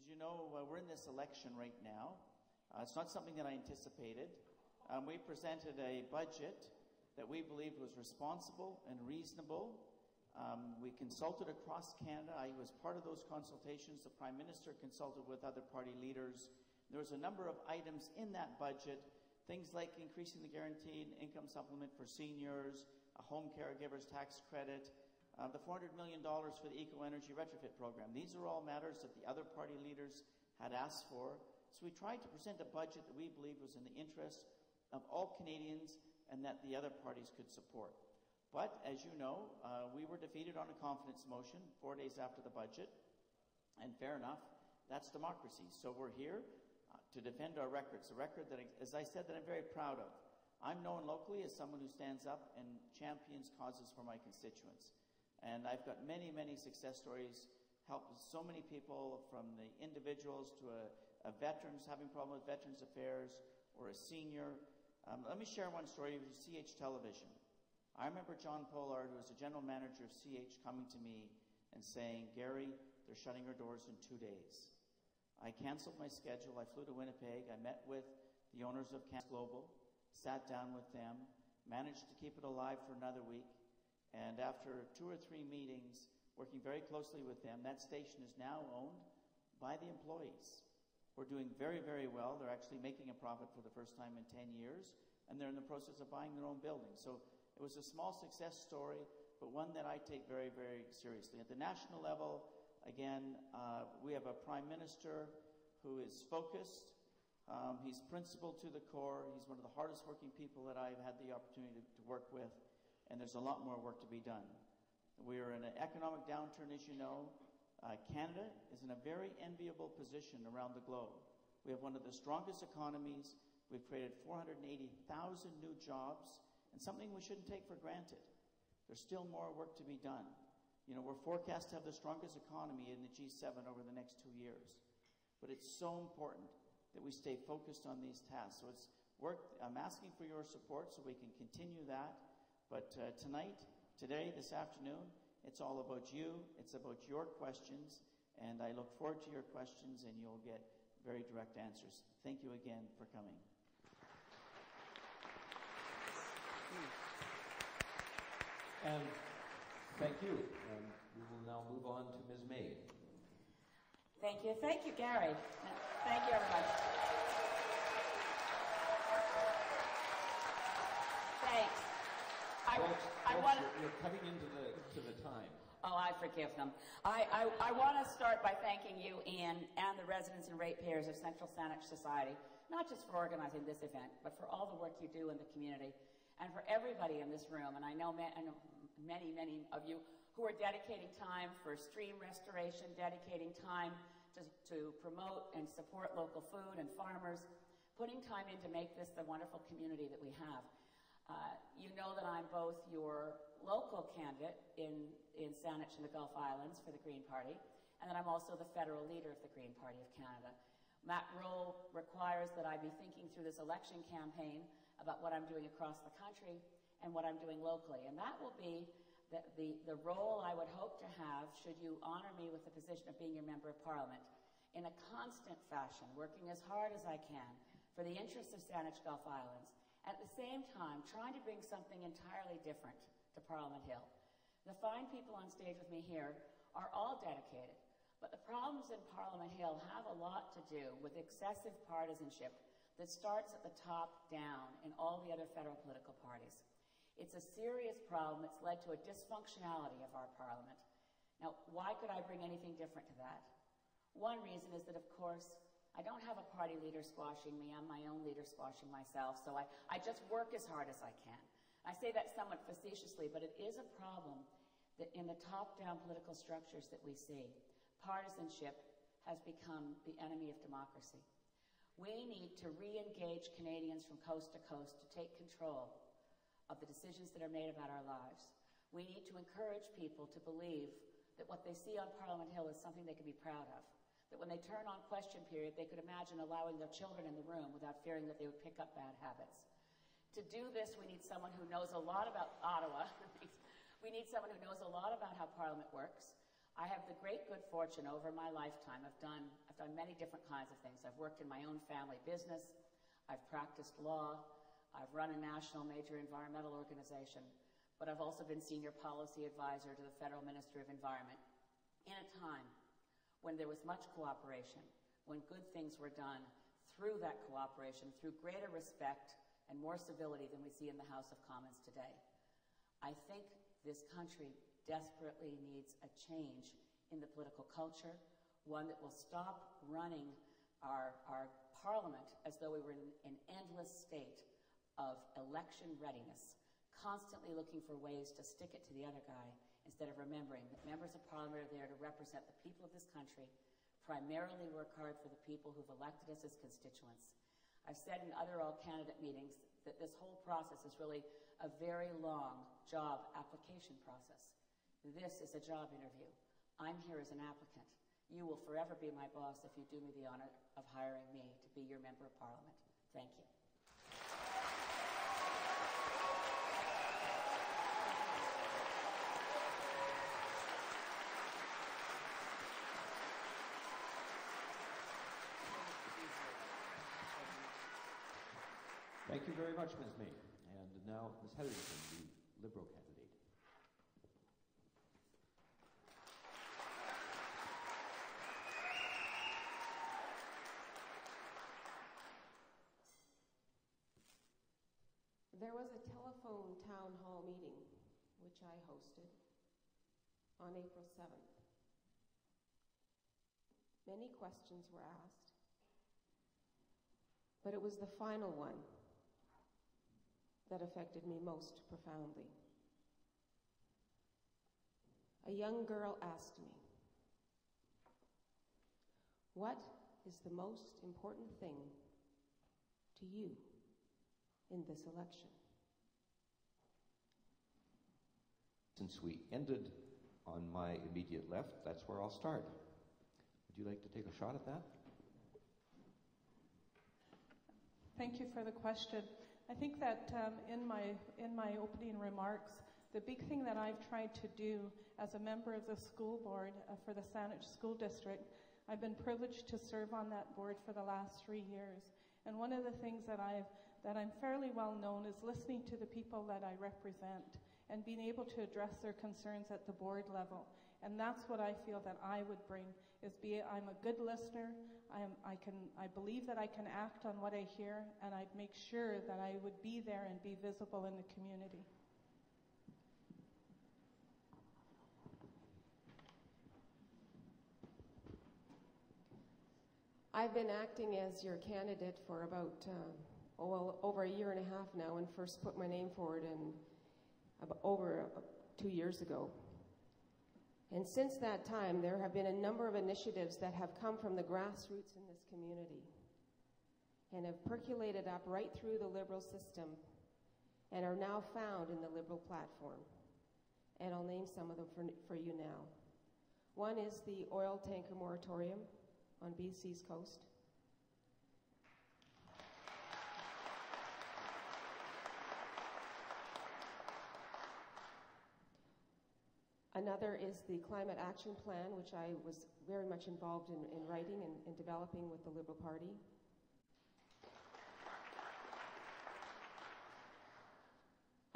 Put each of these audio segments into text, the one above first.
As you know, we're in this election right now. It's not something that I anticipated. We presented a budget that we believed was responsible and reasonable. We consulted across Canada. I was part of those consultations. The Prime Minister consulted with other party leaders. There was a number of items in that budget, things like increasing the guaranteed income supplement for seniors, a home caregivers tax credit, the $400 million for the eco-energy retrofit program. These are all matters that the other party leaders had asked for. So we tried to present a budget that we believed was in the interest of all Canadians and that the other parties could support. But, as you know, we were defeated on a confidence motion 4 days after the budget. And fair enough, that's democracy. So we're here to defend our records, a record that, as I said, that I'm very proud of. I'm known locally as someone who stands up and champions causes for my constituents. And I've got many, many success stories, helped so many people, from the individuals to a veteran who's having a problem with Veterans Affairs or a senior. Let me share one story with CH Television. I remember John Pollard, who was the general manager of CH, coming to me and saying, "Gary, they're shutting our doors in 2 days." I canceled my schedule. I flew to Winnipeg. I met with the owners of Canada Global, sat down with them, managed to keep it alive for another week. And after 2 or 3 meetings, working very closely with them, that station is now owned by the employees. We're doing very, very well. They're actually making a profit for the first time in 10 years, and they're in the process of buying their own building. So it was a small success story, but one that I take very, very seriously. At the national level, again, we have a Prime Minister who is focused. He's principled to the core. He's one of the hardest working people that I've had the opportunity to work with, and there's a lot more work to be done. We are in an economic downturn, as you know. Canada is in a very enviable position around the globe. We have one of the strongest economies. We've created 480,000 new jobs, and something we shouldn't take for granted. There's still more work to be done. You know, we're forecast to have the strongest economy in the G7 over the next 2 years. But it's so important that we stay focused on these tasks. So it's work. I'm asking for your support so we can continue that. But today, this afternoon, it's all about you. It's about your questions. And I look forward to your questions, and you'll get very direct answers. Thank you again for coming. And thank you. And we will now move on to Ms. May. Thank you. Thank you, Gary. Thank you, everybody. Thanks. You're cutting into the time. Oh, I forgive them. I want to start by thanking you, Ian, and the residents and ratepayers of Central Saanich Society, not just for organizing this event, but for all the work you do in the community, and for everybody in this room. And I know many, many of you who are dedicating time for stream restoration, dedicating time to promote and support local food and farmers, putting time in to make this the wonderful community that we have. You know that I'm both your local candidate in Saanich and the Gulf Islands for the Green Party, and that I'm also the federal leader of the Green Party of Canada. That role requires that I be thinking through this election campaign about what I'm doing across the country and what I'm doing locally. And that will be the role I would hope to have should you honor me with the position of being your Member of Parliament, in a constant fashion, working as hard as I can for the interests of Saanich Gulf Islands, at the same time trying to bring something entirely different to Parliament Hill. The fine people on stage with me here are all dedicated, but the problems in Parliament Hill have a lot to do with excessive partisanship that starts at the top down in all the other federal political parties. It's a serious problem that's led to a dysfunctionality of our Parliament. Now, why could I bring anything different to that? One reason is that, of course, I don't have a party leader squashing me. I'm my own leader squashing myself, so I just work as hard as I can. I say that somewhat facetiously, but it is a problem that in the top-down political structures that we see, partisanship has become the enemy of democracy. We need to re-engage Canadians from coast to coast to take control of the decisions that are made about our lives. We need to encourage people to believe that what they see on Parliament Hill is something they can be proud of. That when they turn on question period, they could imagine allowing their children in the room without fearing that they would pick up bad habits. To do this, we need someone who knows a lot about Ottawa. We need someone who knows a lot about how Parliament works. I have the great good fortune over my lifetime. I've done many different kinds of things. I've worked in my own family business. I've practiced law. I've run a national major environmental organization. But I've also been senior policy advisor to the Federal Minister of Environment in a time when there was much cooperation, when good things were done through that cooperation, through greater respect and more civility than we see in the House of Commons today. I think this country desperately needs a change in the political culture, one that will stop running our parliament as though we were in an endless state of election readiness, constantly looking for ways to stick it to the other guy instead of remembering that members of parliament are there to represent the people of this country, primarily work hard for the people who've elected us as constituents. I've said in other all-candidate meetings that this whole process is really a very long job application process. This is a job interview. I'm here as an applicant. You will forever be my boss if you do me the honor of hiring me to be your member of parliament. Thank you. Thank you very much, Ms. May. And now, Ms. Hetherington, the Liberal candidate. There was a telephone town hall meeting, which I hosted, on April 7th. Many questions were asked, but it was the final one that affected me most profoundly. A young girl asked me, "What is the most important thing to you in this election?" Since we ended on my immediate left, that's where I'll start. Would you like to take a shot at that? Thank you for the question. I think that in my opening remarks, the big thing that I've tried to do as a member of the school board for the Saanich School District, I've been privileged to serve on that board for the last 3 years. And one of the things that I'm fairly well known is listening to the people that I represent and being able to address their concerns at the board level. And that's what I feel that I would bring, I'm a good listener, I believe that I can act on what I hear, and I'd make sure that I would be there and be visible in the community. I've been acting as your candidate for about over a year and a half now, and first put my name forward over 2 years ago. And since that time, there have been a number of initiatives that have come from the grassroots in this community and have percolated up right through the Liberal system and are now found in the Liberal platform. And I'll name some of them for you now. One is the oil tanker moratorium on BC's coast. Another is the Climate Action Plan, which I was very much involved in writing and developing with the Liberal Party.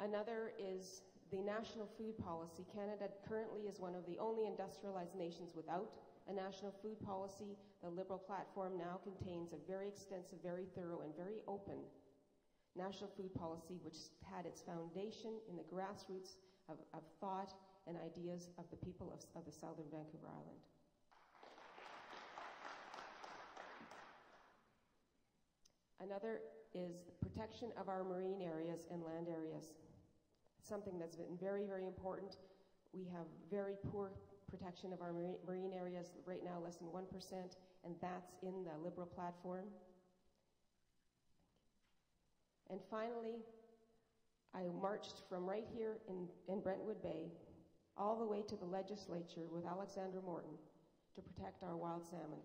Another is the National Food Policy. Canada currently is one of the only industrialized nations without a national food policy. The Liberal platform now contains a very extensive, very thorough, and very open national food policy, which had its foundation in the grassroots of thought and ideas of the people of the southern Vancouver Island. Another is protection of our marine areas and land areas, something that's been very, very important. We have very poor protection of our marine areas right now, less than 1%, and that's in the Liberal platform. And finally, I marched from right here in Brentwood Bay all the way to the legislature with Alexander Morton to protect our wild salmon.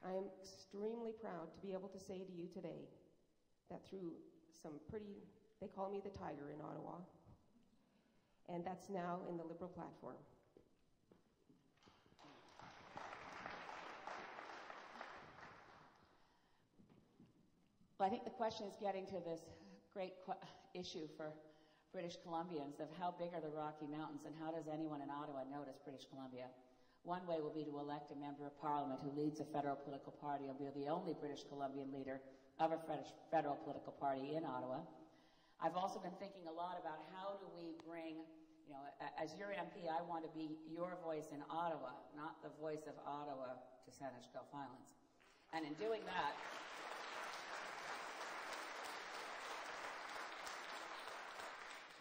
I am extremely proud to be able to say to you today that through some pretty They call me the Tiger in Ottawa. And that's now in the Liberal platform. Well, I think the question is getting to this great issue for British Columbians of how big are the Rocky Mountains and how does anyone in Ottawa notice British Columbia? One way will be to elect a member of Parliament who leads a federal political party and will be the only British Columbian leader of a federal political party in Ottawa. I've also been thinking a lot about how do we bring, as your MP, I want to be your voice in Ottawa, not the voice of Ottawa to Saanich Gulf Islands. And in doing that,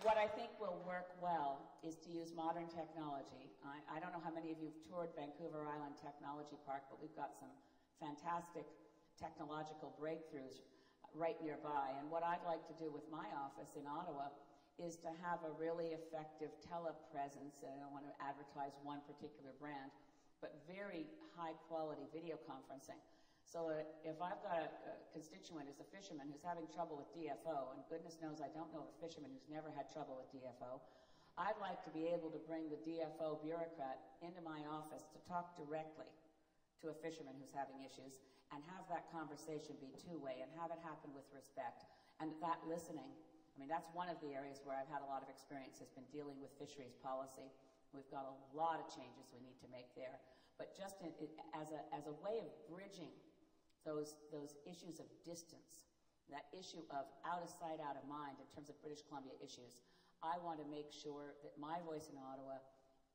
what I think will work well is to use modern technology. I don't know how many of you have toured Vancouver Island Technology Park, but we've got some fantastic technological breakthroughs right nearby. And what I'd like to do with my office in Ottawa is to have a really effective telepresence, and I don't want to advertise one particular brand, but very high-quality video conferencing. So if I've got a constituent who's a fisherman who's having trouble with DFO, and goodness knows I don't know of a fisherman who's never had trouble with DFO, I'd like to be able to bring the DFO bureaucrat into my office to talk directly to a fisherman who's having issues and have that conversation be two-way and have it happen with respect. And that listening, that's one of the areas where I've had a lot of experience, has been dealing with fisheries policy. We've got a lot of changes we need to make there. But just as a way of bridging those issues of distance, that issue of out of sight, out of mind in terms of British Columbia issues, I want to make sure that my voice in Ottawa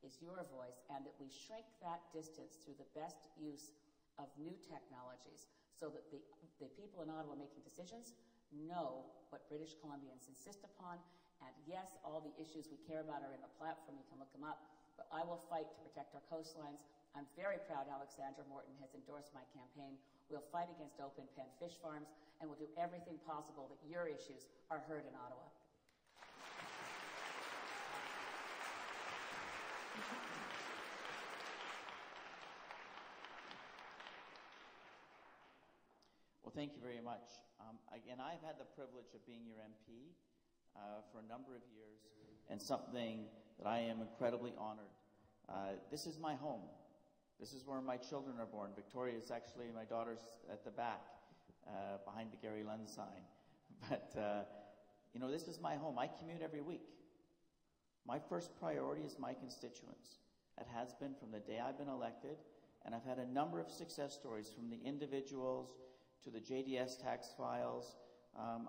is your voice and that we shrink that distance through the best use of new technologies so that the people in Ottawa making decisions know what British Columbians insist upon. And yes, all the issues we care about are in the platform. You can look them up. But I will fight to protect our coastlines. I'm very proud Alexandra Morton has endorsed my campaign. We'll fight against open pen fish farms, and we'll do everything possible that your issues are heard in Ottawa. Well, thank you very much. Again, I've had the privilege of being your MP for a number of years, and something that I am incredibly honored. This is my home. This is where my children are born. Victoria is actually, my daughter's at the back, behind the Gary Lund sign. But, this is my home. I commute every week. My first priority is my constituents. It has been from the day I've been elected, and I've had a number of success stories from the individuals to the JDS tax files.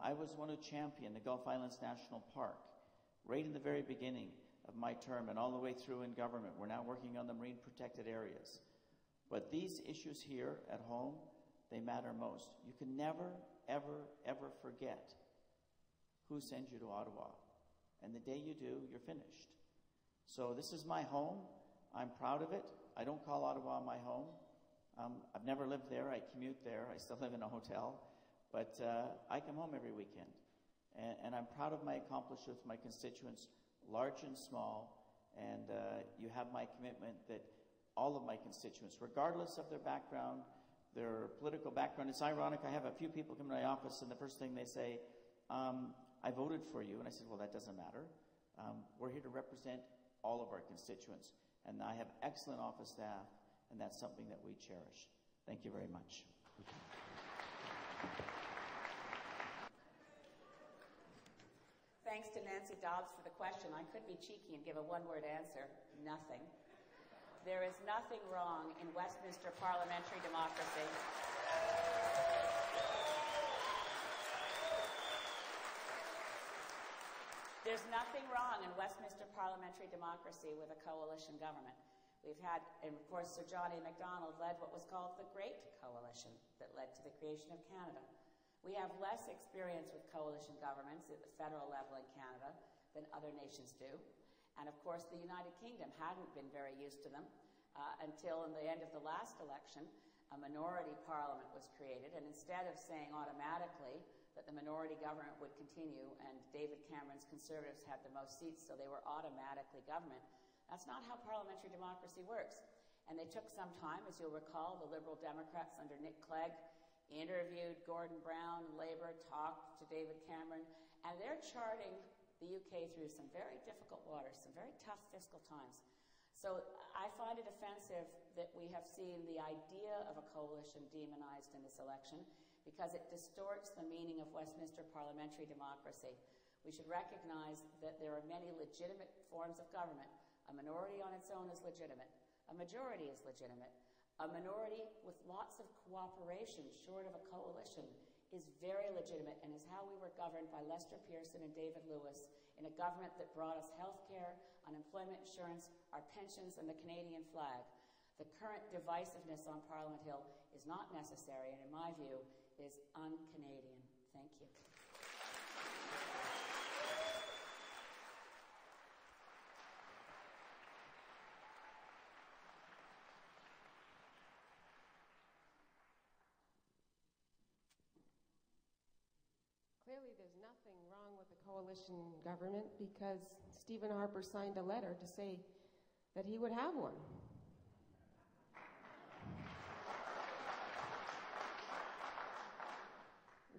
I was one who championed the Gulf Islands National Park right in the very beginning of my term and all the way through in government. We're now working on the marine protected areas. But these issues here at home, they matter most. You can never, ever, ever forget who sends you to Ottawa. And the day you do, you're finished. So this is my home. I'm proud of it. I don't call Ottawa my home. I've never lived there. I commute there. I still live in a hotel. But I come home every weekend. And I'm proud of my accomplishments, my constituents, large and small. And you have my commitment that all of my constituents, regardless of their background, their political background. It's ironic. I have a few people come to my office, and the first thing they say, I voted for you. And I said, well, that doesn't matter. We're here to represent all of our constituents. And I have excellent office staff, and that's something that we cherish. Thank you very much. Thanks to Nancy Dobbs for the question. I could be cheeky and give a one-word answer. Nothing. There is nothing wrong in Westminster parliamentary democracy. There's nothing wrong in Westminster parliamentary democracy with a coalition government. We've had, and of course, Sir John A. Macdonald led what was called the Great Coalition that led to the creation of Canada. We have less experience with coalition governments at the federal level in Canada than other nations do. And of course, the United Kingdom hadn't been very used to them until in the end of the last election, a minority parliament was created. And instead of saying automatically that the minority government would continue and David Cameron's Conservatives had the most seats, so they were automatically government, that's not how parliamentary democracy works. And they took some time, as you'll recall, the Liberal Democrats under Nick Clegg interviewed Gordon Brown, Labour, talked to David Cameron, And they're charting the UK through some very difficult waters, some very tough fiscal times. So I find it offensive that we have seen the idea of a coalition demonized in this election because it distorts the meaning of Westminster parliamentary democracy. We should recognize that there are many legitimate forms of government. A minority on its own is legitimate. A majority is legitimate. A minority with lots of cooperation, short of a coalition, is very legitimate and is how we were governed by Lester Pearson and David Lewis in a government that brought us health care, unemployment insurance, our pensions, and the Canadian flag. The current divisiveness on Parliament Hill is not necessary and, in my view, is un-Canadian. Thank you. Clearly, there's nothing wrong with the coalition government because Stephen Harper signed a letter to say that he would have one.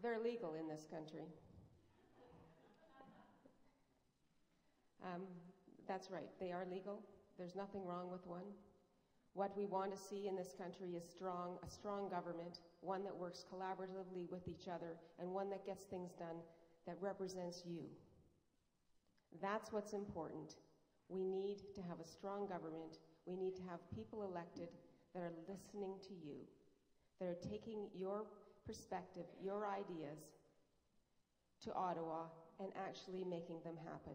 They're legal in this country. That's right, they are legal. There's nothing wrong with one. What we want to see in this country is a strong government, one that works collaboratively with each other, and one that gets things done that represents you. That's what's important. We need to have a strong government. We need to have people elected that are listening to you, that are taking your perspective, your ideas to Ottawa and actually making them happen.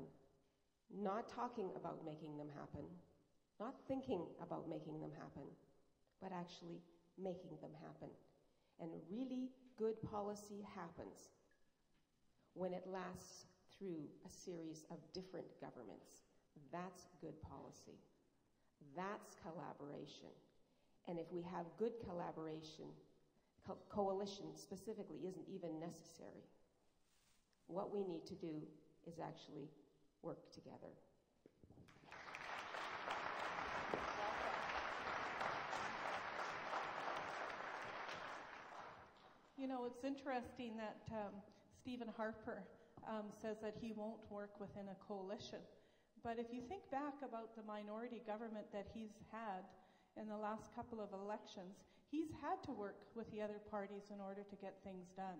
Not talking about making them happen, not thinking about making them happen, but actually making them happen. And really good policy happens when it lasts through a series of different governments. That's good policy. That's collaboration. And if we have good collaboration, coalition specifically isn't even necessary. What we need to do is actually work together. You know, it's interesting that Stephen Harper says that he won't work within a coalition. But if you think back about the minority government that he's had in the last couple of elections, he's had to work with the other parties in order to get things done.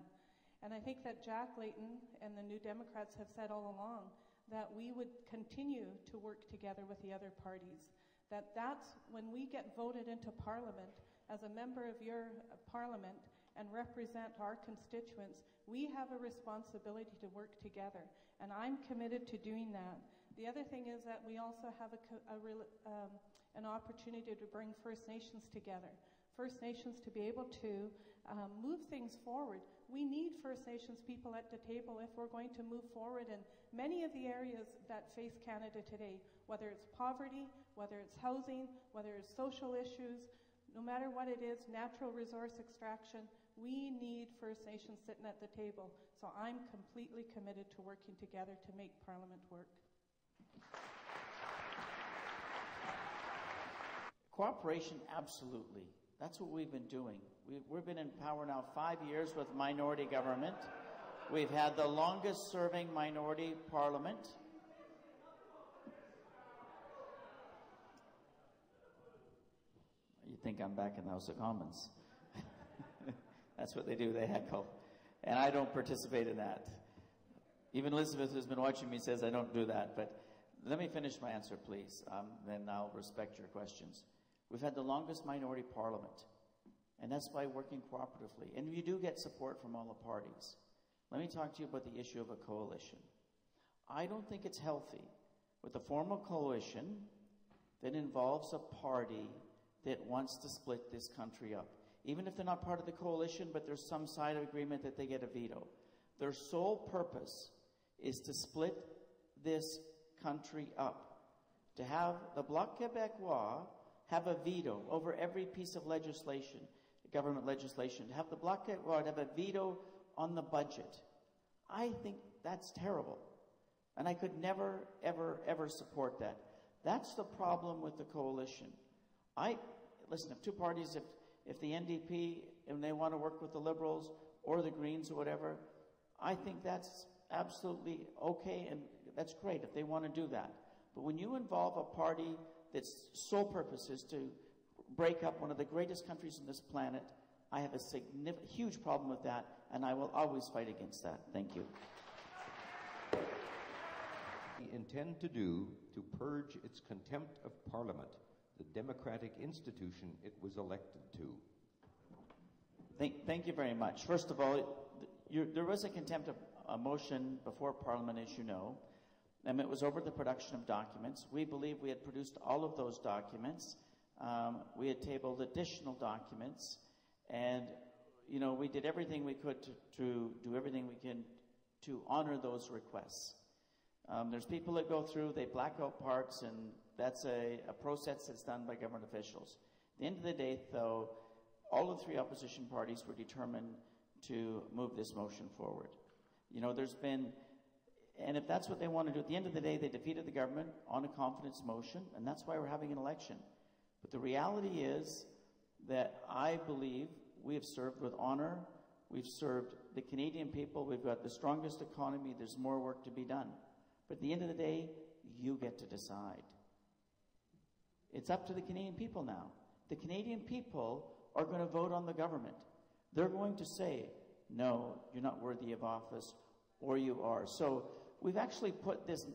And I think that Jack Layton and the New Democrats have said all along that we would continue to work together with the other parties. That's when we get voted into Parliament as a member of your Parliament and represent our constituents, we have a responsibility to work together. And I'm committed to doing that. The other thing is that we also have an opportunity to bring First Nations together. First Nations to be able to move things forward. We need First Nations people at the table if we're going to move forward in many of the areas that face Canada today, whether it's poverty, whether it's housing, whether it's social issues, no matter what it is, natural resource extraction, we need First Nations sitting at the table. So I'm completely committed to working together to make Parliament work. Cooperation, absolutely. That's what we've been doing. We've been in power now 5 years with minority government. We've had the longest serving minority parliament. You think I'm back in the House of Commons. That's what they do, they heckle. And I don't participate in that. Even Elizabeth, who's been watching me, says I don't do that. But let me finish my answer, please. Then I'll respect your questions. We've had the longest minority parliament, and that's by working cooperatively. And you do get support from all the parties. Let me talk to you about the issue of a coalition. I don't think it's healthy with a formal coalition that involves a party that wants to split this country up. Even if they're not part of the coalition, but there's some side of agreement that they get a veto. Their sole purpose is to split this country up. To have the Bloc Québécois have a veto over every piece of legislation, government legislation, to have the Bloc Québécois have a veto on the budget. I think that's terrible. And I could never, ever, ever support that. That's the problem with the coalition. Listen, if two parties, if the NDP, and they want to work with the Liberals or the Greens or whatever, I think that's absolutely okay, and that's great if they want to do that. But when you involve a party that's sole purpose is to break up one of the greatest countries on this planet, I have a huge problem with that, and I will always fight against that. Thank you. We intend to do to purge its contempt of Parliament, the democratic institution it was elected to? Thank you very much. First of all, there was a contempt of a motion before Parliament, as you know, and it was over the production of documents. We believe we had produced all of those documents. We had tabled additional documents, and we did everything we could to do everything we can to honor those requests. There's people that go through, they black out parts, and that's a process that's done by government officials. At the end of the day, though, all the three opposition parties were determined to move this motion forward. There's been, and if that's what they want to do, at the end of the day, they defeated the government on a confidence motion, and that's why we're having an election. But the reality is that I believe we have served with honor. We've served the Canadian people. We've got the strongest economy. There's more work to be done. But at the end of the day, you get to decide. It's up to the Canadian people now. The Canadian people are going to vote on the government. They're going to say, no, you're not worthy of office, or you are. So we've actually put this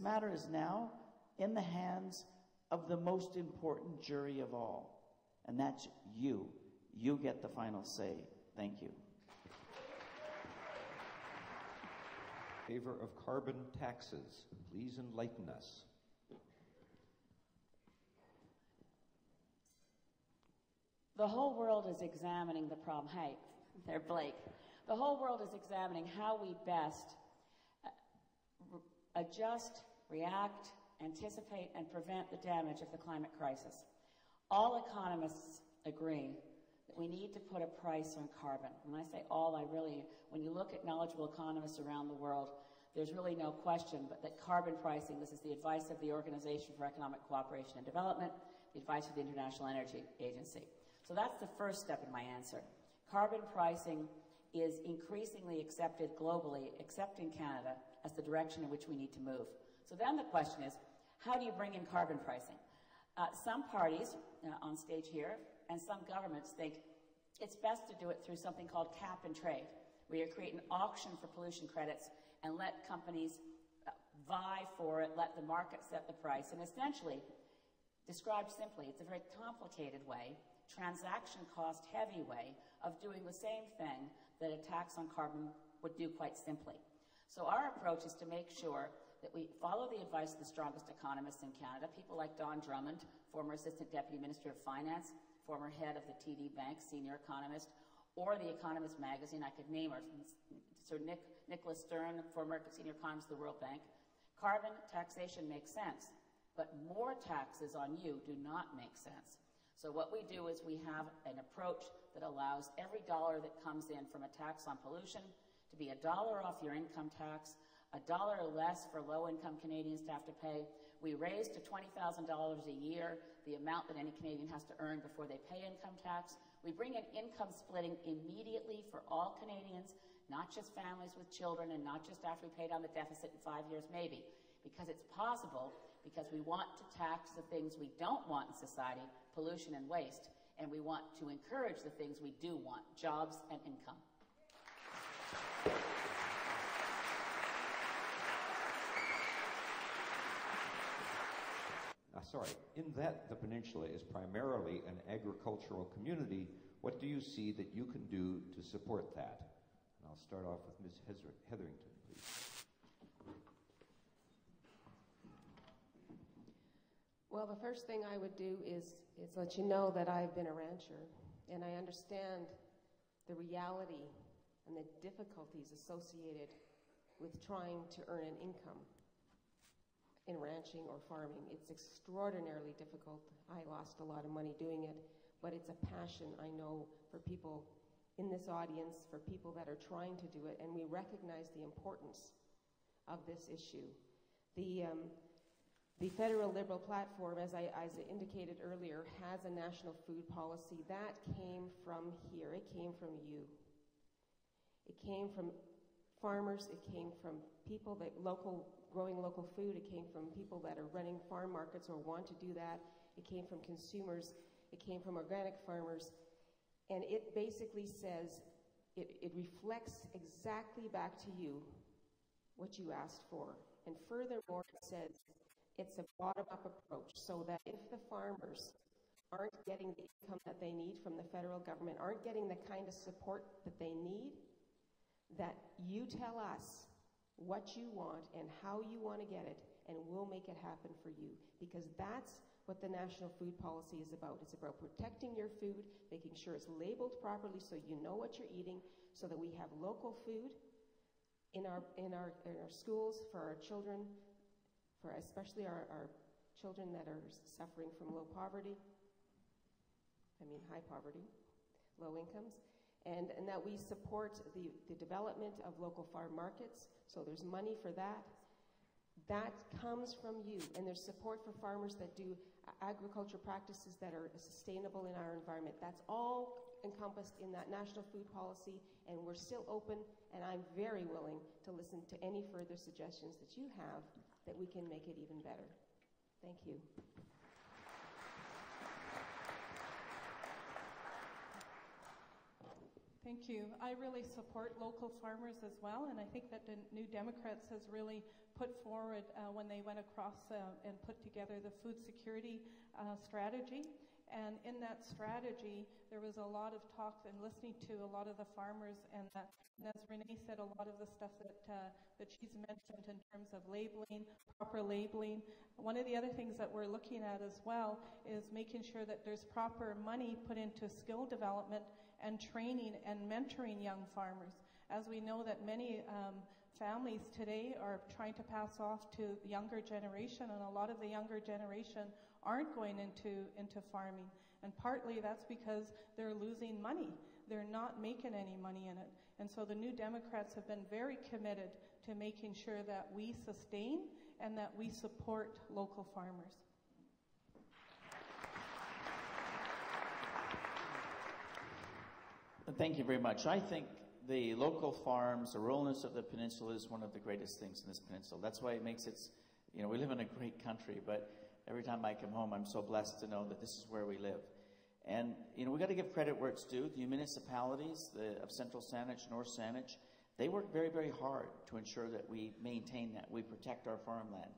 matter is now in the hands of the most important jury of all, and that's you. You get the final say. Thank you. Favor of carbon taxes. Please enlighten us. The whole world is examining the problem. Hey, there, Blake. The whole world is examining how we best adjust, react, anticipate, and prevent the damage of the climate crisis. All economists agree that we need to put a price on carbon. When I say all, when you look at knowledgeable economists around the world, there's really no question but that carbon pricing, this is the advice of the Organization for Economic Cooperation and Development, the advice of the International Energy Agency. So that's the first step in my answer. Carbon pricing is increasingly accepted globally, except in Canada, as the direction in which we need to move. So then the question is, how do you bring in carbon pricing? Some parties on stage here and some governments think it's best to do it through something called cap and trade, where you create an auction for pollution credits and let companies vie for it, let the market set the price, and essentially, described simply, it's a very complicated way, transaction cost heavy way of doing the same thing that a tax on carbon would do quite simply. So our approach is to make sure that we follow the advice of the strongest economists in Canada, people like Don Drummond, former Assistant Deputy Minister of Finance, former head of the TD Bank, senior economist, or The Economist magazine, I could name her, Sir Nicholas Stern, former senior economist of the World Bank. Carbon taxation makes sense, but more taxes on you do not make sense. So what we do is we have an approach that allows every dollar that comes in from a tax on pollution to be $1 off your income tax, $1 less for low-income Canadians to have to pay. We raise to $20,000 a year the amount that any Canadian has to earn before they pay income tax. We bring in income splitting immediately for all Canadians, not just families with children and not just after we pay down the deficit in 5 years, maybe, because it's possible, because we want to tax the things we don't want in society, pollution and waste, and we want to encourage the things we do want, jobs and income. In that the peninsula is primarily an agricultural community, what do you see that you can do to support that? And I'll start off with Ms. Hetherington, please. Well, the first thing I would do is let you know that I've been a rancher, and I understand the reality and the difficulties associated with trying to earn an income in ranching or farming. It's extraordinarily difficult. I lost a lot of money doing it, but it's a passion, I know, for people in this audience, for people that are trying to do it, and we recognize the importance of this issue. The Federal Liberal Platform, as I indicated earlier, has a national food policy. That came from here. It came from you. It came from farmers, it came from people that growing local food, it came from people that are running farm markets or want to do that, it came from consumers, it came from organic farmers, and it basically says, it reflects exactly back to you what you asked for. And furthermore, it says it's a bottom-up approach, so that if the farmers aren't getting the income that they need from the federal government, aren't getting the kind of support that they need, that you tell us what you want and how you want to get it, and we'll make it happen for you. Because that's what the National Food Policy is about. It's about protecting your food, making sure it's labeled properly so you know what you're eating, so that we have local food in our schools for our children, for especially our children that are suffering from high poverty, low incomes, and that we support the development of local farm markets, so there's money for that. That comes from you, and there's support for farmers that do agriculture practices that are sustainable in our environment. That's all encompassed in that National Food Policy, and we're still open, and I'm very willing to listen to any further suggestions that you have that we can make it even better. Thank you. Thank you. I really support local farmers as well, and I think that the New Democrats has really put forward when they went across and put together the food security strategy. And in that strategy, there was a lot of talk and listening to a lot of the farmers, and as Renee said, a lot of the stuff that she's mentioned in terms of labeling, proper labeling. One of the other things that we're looking at as well is making sure that there's proper money put into skill development and training and mentoring young farmers. As we know that many families today are trying to pass off to the younger generation, and a lot of the younger generation aren't going into farming. And partly that's because they're losing money. They're not making any money in it. And so the New Democrats have been very committed to making sure that we sustain and that we support local farmers. Thank you very much. I think the local farms, the ruralness of the peninsula is one of the greatest things in this peninsula. That's why it makes it, we live in a great country, but every time I come home, I'm so blessed to know that this is where we live. And, we got to give credit where it's due. The municipalities of Central Saanich, North Saanich, they work very, very hard to ensure that we maintain that, we protect our farmland,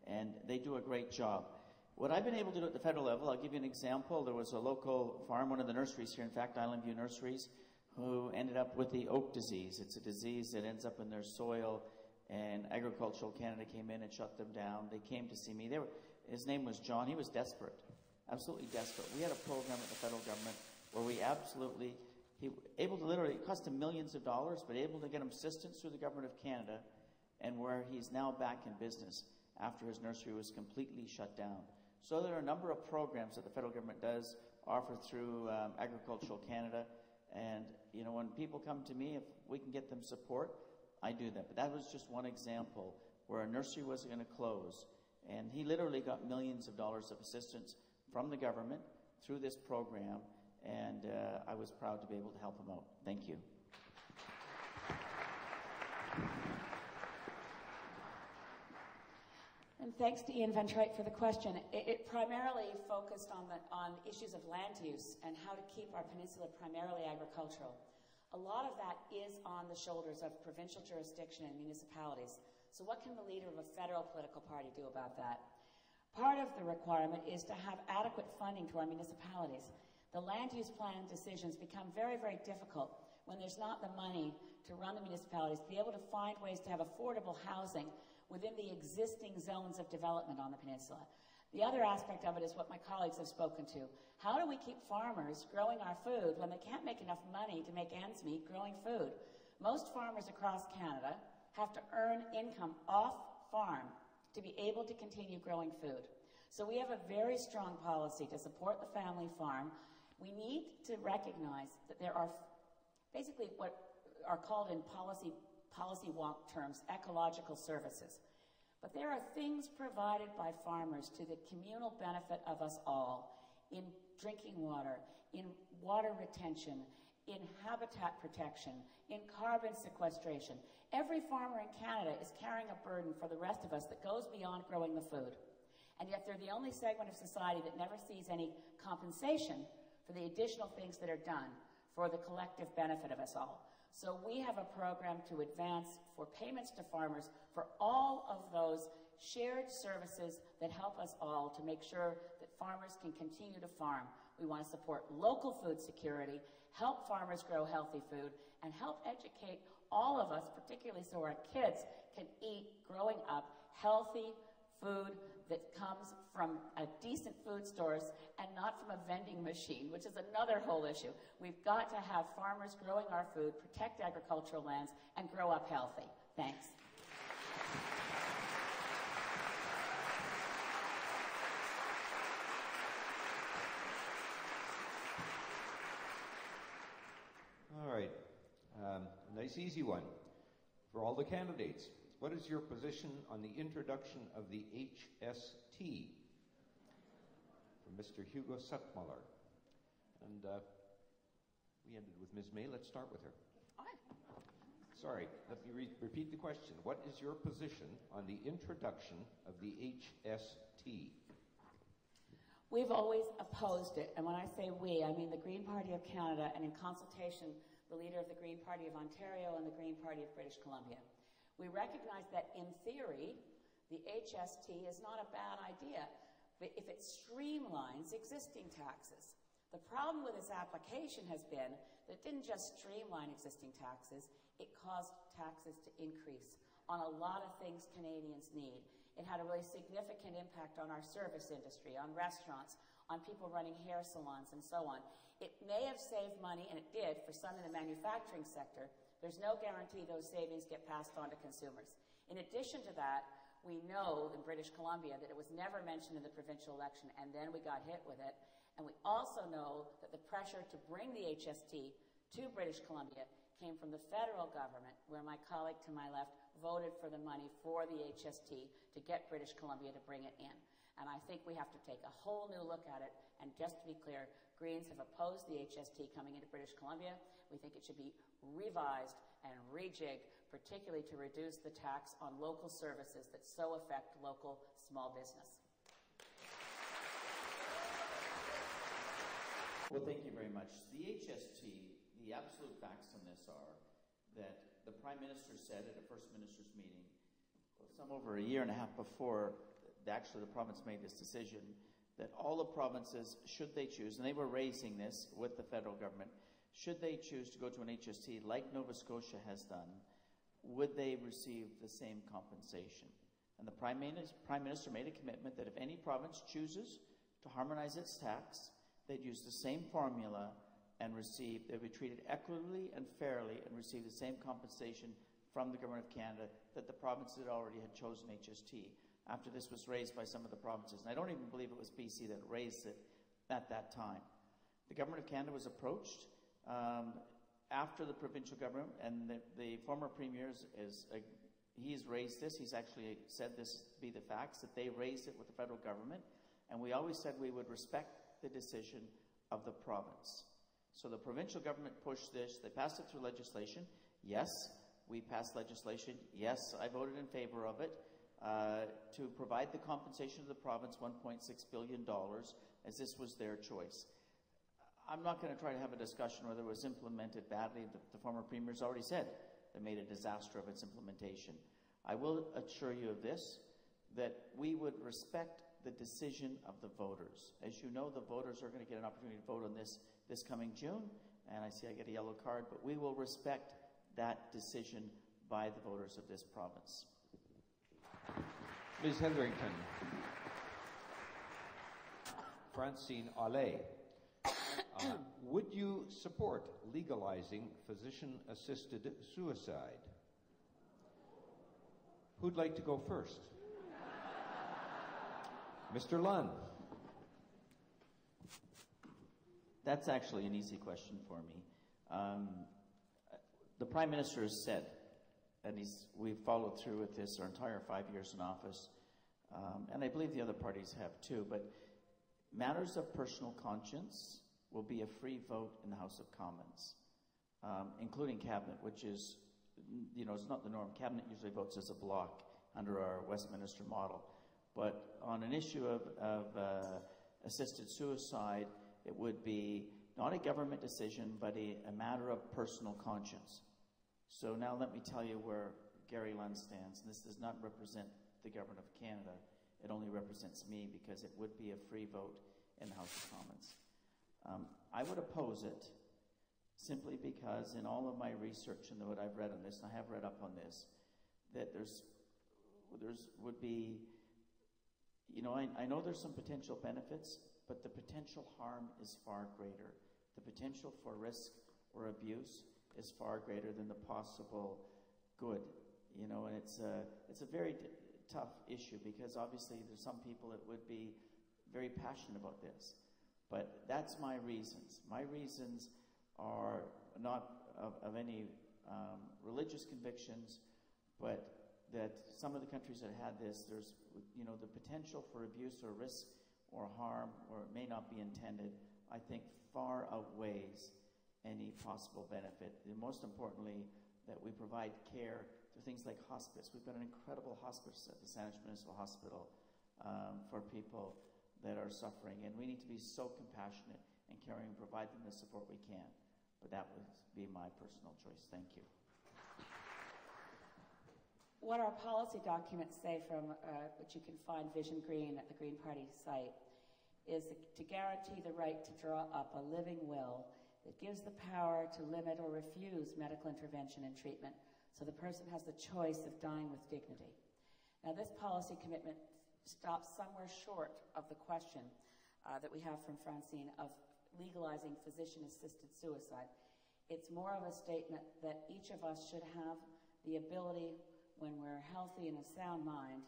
and they do a great job. What I've been able to do at the federal level, I'll give you an example. There was a local farm, one of the nurseries here, in fact, Island View Nurseries, who ended up with the oak disease. It's a disease that ends up in their soil, and Agricultural Canada came in and shut them down. They came to see me. His name was John. He was desperate, absolutely desperate. We had a program at the federal government where it cost him millions of dollars, but able to get him assistance through the government of Canada, and where he's now back in business after his nursery was completely shut down. So there are a number of programs that the federal government does offer through Agricultural Canada, and when people come to me, if we can get them support, I do that. But that was just one example where a nursery was going to close, and he literally got millions of dollars of assistance from the government through this program, and I was proud to be able to help him out. Thank you. And thanks to Ian Van Truyt for the question. It primarily focused on issues of land use and how to keep our peninsula primarily agricultural. A lot of that is on the shoulders of provincial jurisdiction and municipalities. So what can the leader of a federal political party do about that? Part of the requirement is to have adequate funding to our municipalities. The land use plan decisions become very, very difficult when there's not the money to run the municipalities, to be able to find ways to have affordable housing within the existing zones of development on the peninsula. The other aspect of it is what my colleagues have spoken to. How do we keep farmers growing our food when they can't make enough money to make ends meet growing food? Most farmers across Canada have to earn income off farm to be able to continue growing food. So we have a very strong policy to support the family farm. We need to recognize that there are basically what are called in policy wonk terms, ecological services. But there are things provided by farmers to the communal benefit of us all in drinking water, in water retention, in habitat protection, in carbon sequestration. Every farmer in Canada is carrying a burden for the rest of us that goes beyond growing the food. And yet they're the only segment of society that never sees any compensation for the additional things that are done for the collective benefit of us all. So we have a program to advance for payments to farmers for all of those shared services that help us all to make sure that farmers can continue to farm. We want to support local food security, help farmers grow healthy food, and help educate all of us, particularly so our kids can eat, growing up, healthy food that comes from decent food stores and not from a vending machine, which is another whole issue. We've got to have farmers growing our food, protect agricultural lands, and grow up healthy. Thanks. All right. Nice easy one. For all the candidates, what is your position on the introduction of the HST? From Mr. Hugo Suttmuller. And we ended with Ms. May. Let's start with her. Sorry, let me repeat the question. What is your position on the introduction of the HST? We've always opposed it, and when I say we, I mean the Green Party of Canada, and in consultation, the leader of the Green Party of Ontario and the Green Party of British Columbia. We recognize that in theory, the HST is not a bad idea, but if it streamlines existing taxes. The problem with this application has been that it didn't just streamline existing taxes, it caused taxes to increase on a lot of things Canadians need. It had a really significant impact on our service industry, on restaurants, on people running hair salons, and so on. It may have saved money, and it did, for some in the manufacturing sector. There's no guarantee those savings get passed on to consumers. In addition to that, we know in British Columbia that it was never mentioned in the provincial election, and then we got hit with it. And we also know that the pressure to bring the HST to British Columbia came from the federal government, where my colleague to my left voted for the money for the HST to get British Columbia to bring it in. And I think we have to take a whole new look at it. And just to be clear, Greens have opposed the HST coming into British Columbia. We think it should be revised and rejigged, particularly to reduce the tax on local services that so affect local small business. Well, thank you very much. The HST, the absolute facts on this are that the Prime Minister said at a First Minister's meeting, some over a year and a half before actually the province made this decision, that all the provinces, should they choose, and they were raising this with the federal government, should they choose to go to an HST like Nova Scotia has done, would they receive the same compensation? And the Prime Minister made a commitment that if any province chooses to harmonize its tax, they'd use the same formula and they'd be treated equitably and fairly and receive the same compensation from the Government of Canada that the provinces that already had chosen HST, after this was raised by some of the provinces. And I don't even believe it was BC that raised it at that time. The Government of Canada was approached after the provincial government, and the former Premier he's raised this. He's actually said this be the facts, that they raised it with the federal government, and we always said we would respect the decision of the province. So the provincial government pushed this. They passed it through legislation. Yes, we passed legislation. Yes, I voted in favor of it. To provide the compensation to the province, $1.6 billion, as this was their choice. I'm not going to try to have a discussion whether it was implemented badly. The former Premier's already said they made a disaster of its implementation. I will assure you of this, that we would respect the decision of the voters. As you know, the voters are going to get an opportunity to vote on this coming June, and I see I get a yellow card, but we will respect that decision by the voters of this province. Ms. Hetherington. Francine Allais. Would you support legalizing physician-assisted suicide? Who'd like to go first? Mr. Lunn. That's actually an easy question for me. The Prime Minister has said, and we've followed through with this our entire 5 years in office, and I believe the other parties have too, but matters of personal conscience will be a free vote in the House of Commons. including cabinet, which is, it's not the norm. Cabinet usually votes as a block under our Westminster model. But on an issue of assisted suicide, it would be not a government decision, but a matter of personal conscience. So now let me tell you where Gary Lund stands. And this does not represent the government of Canada. It only represents me because it would be a free vote in the House of Commons. I would oppose it simply because in all of my research and what I've read on this, and I have read up on this, that there's would be, I know there's some potential benefits, but the potential harm is far greater. The potential for risk or abuse is far greater than the possible good, and it's a very tough issue because obviously there's some people that would be very passionate about this, but that's my reasons. My reasons are not of any religious convictions, but that some of the countries that had this, there's, the potential for abuse or risk or harm, or it may not be intended, I think far outweighs any possible benefit. And most importantly, that we provide care to things like hospice. We've got an incredible hospice at the Saanich Municipal Hospital for people that are suffering, and we need to be so compassionate and caring and provide them the support we can. But that would be my personal choice. Thank you. What our policy documents say, from which you can find Vision Green at the Green Party site, is to guarantee the right to draw up a living will that gives the power to limit or refuse medical intervention and treatment, so the person has the choice of dying with dignity. Now, this policy commitment stops somewhere short of the question that we have from Francine of legalizing physician-assisted suicide. It's more of a statement that each of us should have the ability, when we're healthy and of sound mind,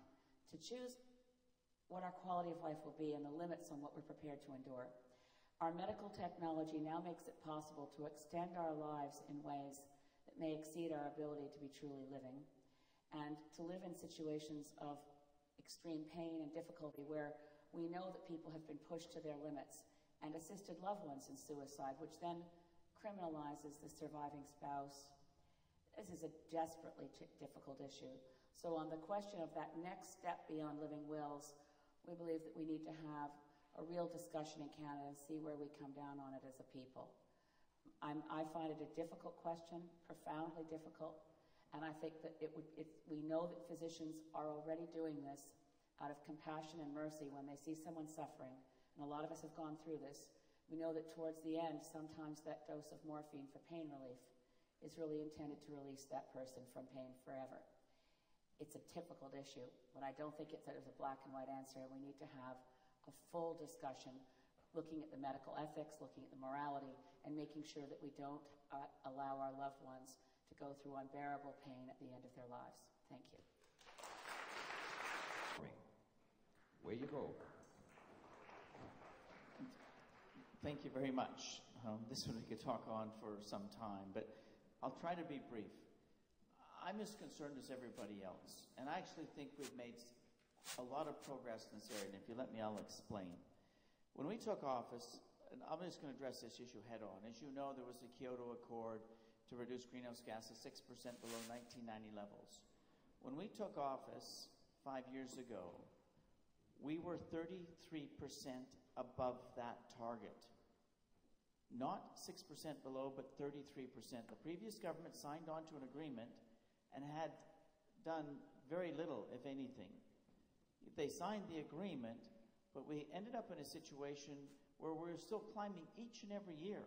to choose what our quality of life will be and the limits on what we're prepared to endure. Our medical technology now makes it possible to extend our lives in ways that may exceed our ability to be truly living, and to live in situations of extreme pain and difficulty where we know that people have been pushed to their limits, and assisted loved ones in suicide, which then criminalizes the surviving spouse. This is a desperately difficult issue. So on the question of that next step beyond living wills, we believe that we need to have a real discussion in Canada and see where we come down on it as a people. I find it a difficult question, profoundly difficult, and I think that we know that physicians are already doing this out of compassion and mercy when they see someone suffering, and a lot of us have gone through this. We know that towards the end, sometimes that dose of morphine for pain relief is really intended to release that person from pain forever. It's a difficult issue, but I don't think it's a black and white answer. We need to have a full discussion, looking at the medical ethics, looking at the morality, and making sure that we don't allow our loved ones to go through unbearable pain at the end of their lives. Thank you. Way you go. Thank you very much. This one we could talk on for some time, but I'll try to be brief. I'm as concerned as everybody else, and I actually think we've made a lot of progress in this area, and if you let me, I'll explain. When we took office, and I'm just going to address this issue head on. As you know, there was the Kyoto Accord to reduce greenhouse gases 6% below 1990 levels. When we took office 5 years ago, we were 33% above that target. Not 6% below, but 33%. The previous government signed on to an agreement and had done very little, if anything. They signed the agreement, but we ended up in a situation where we're still climbing each and every year.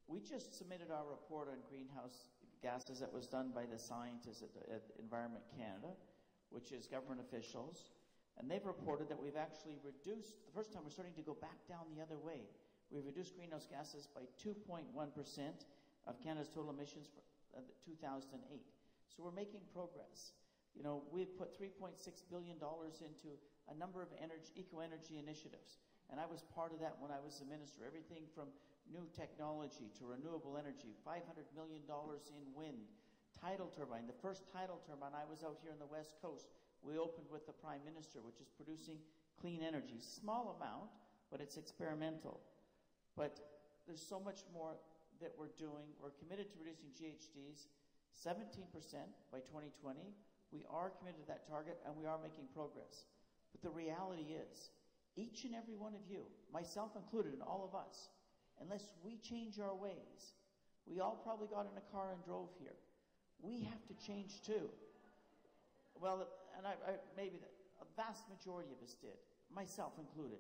We just submitted our report on greenhouse gases that was done by the scientists at Environment Canada, which is government officials, and they've reported that we've actually reduced, the first time we're starting to go back down the other way. We've reduced greenhouse gases by 2.1% of Canada's total emissions for 2008. So we're making progress. We've put $3.6 billion into a number of eco-energy initiatives. And I was part of that when I was the minister. Everything from new technology to renewable energy, $500 million in wind, tidal turbine. The first tidal turbine, I was out here on the West Coast. We opened with the Prime Minister, which is producing clean energy. Small amount, but it's experimental. But there's so much more that we're doing, we're committed to reducing GHGs 17% by 2020. We are committed to that target, and we are making progress. But the reality is, each and every one of you, myself included, and all of us, unless we change our ways, we all probably got in a car and drove here. We have to change too. Well, and maybe a vast majority of us did, myself included.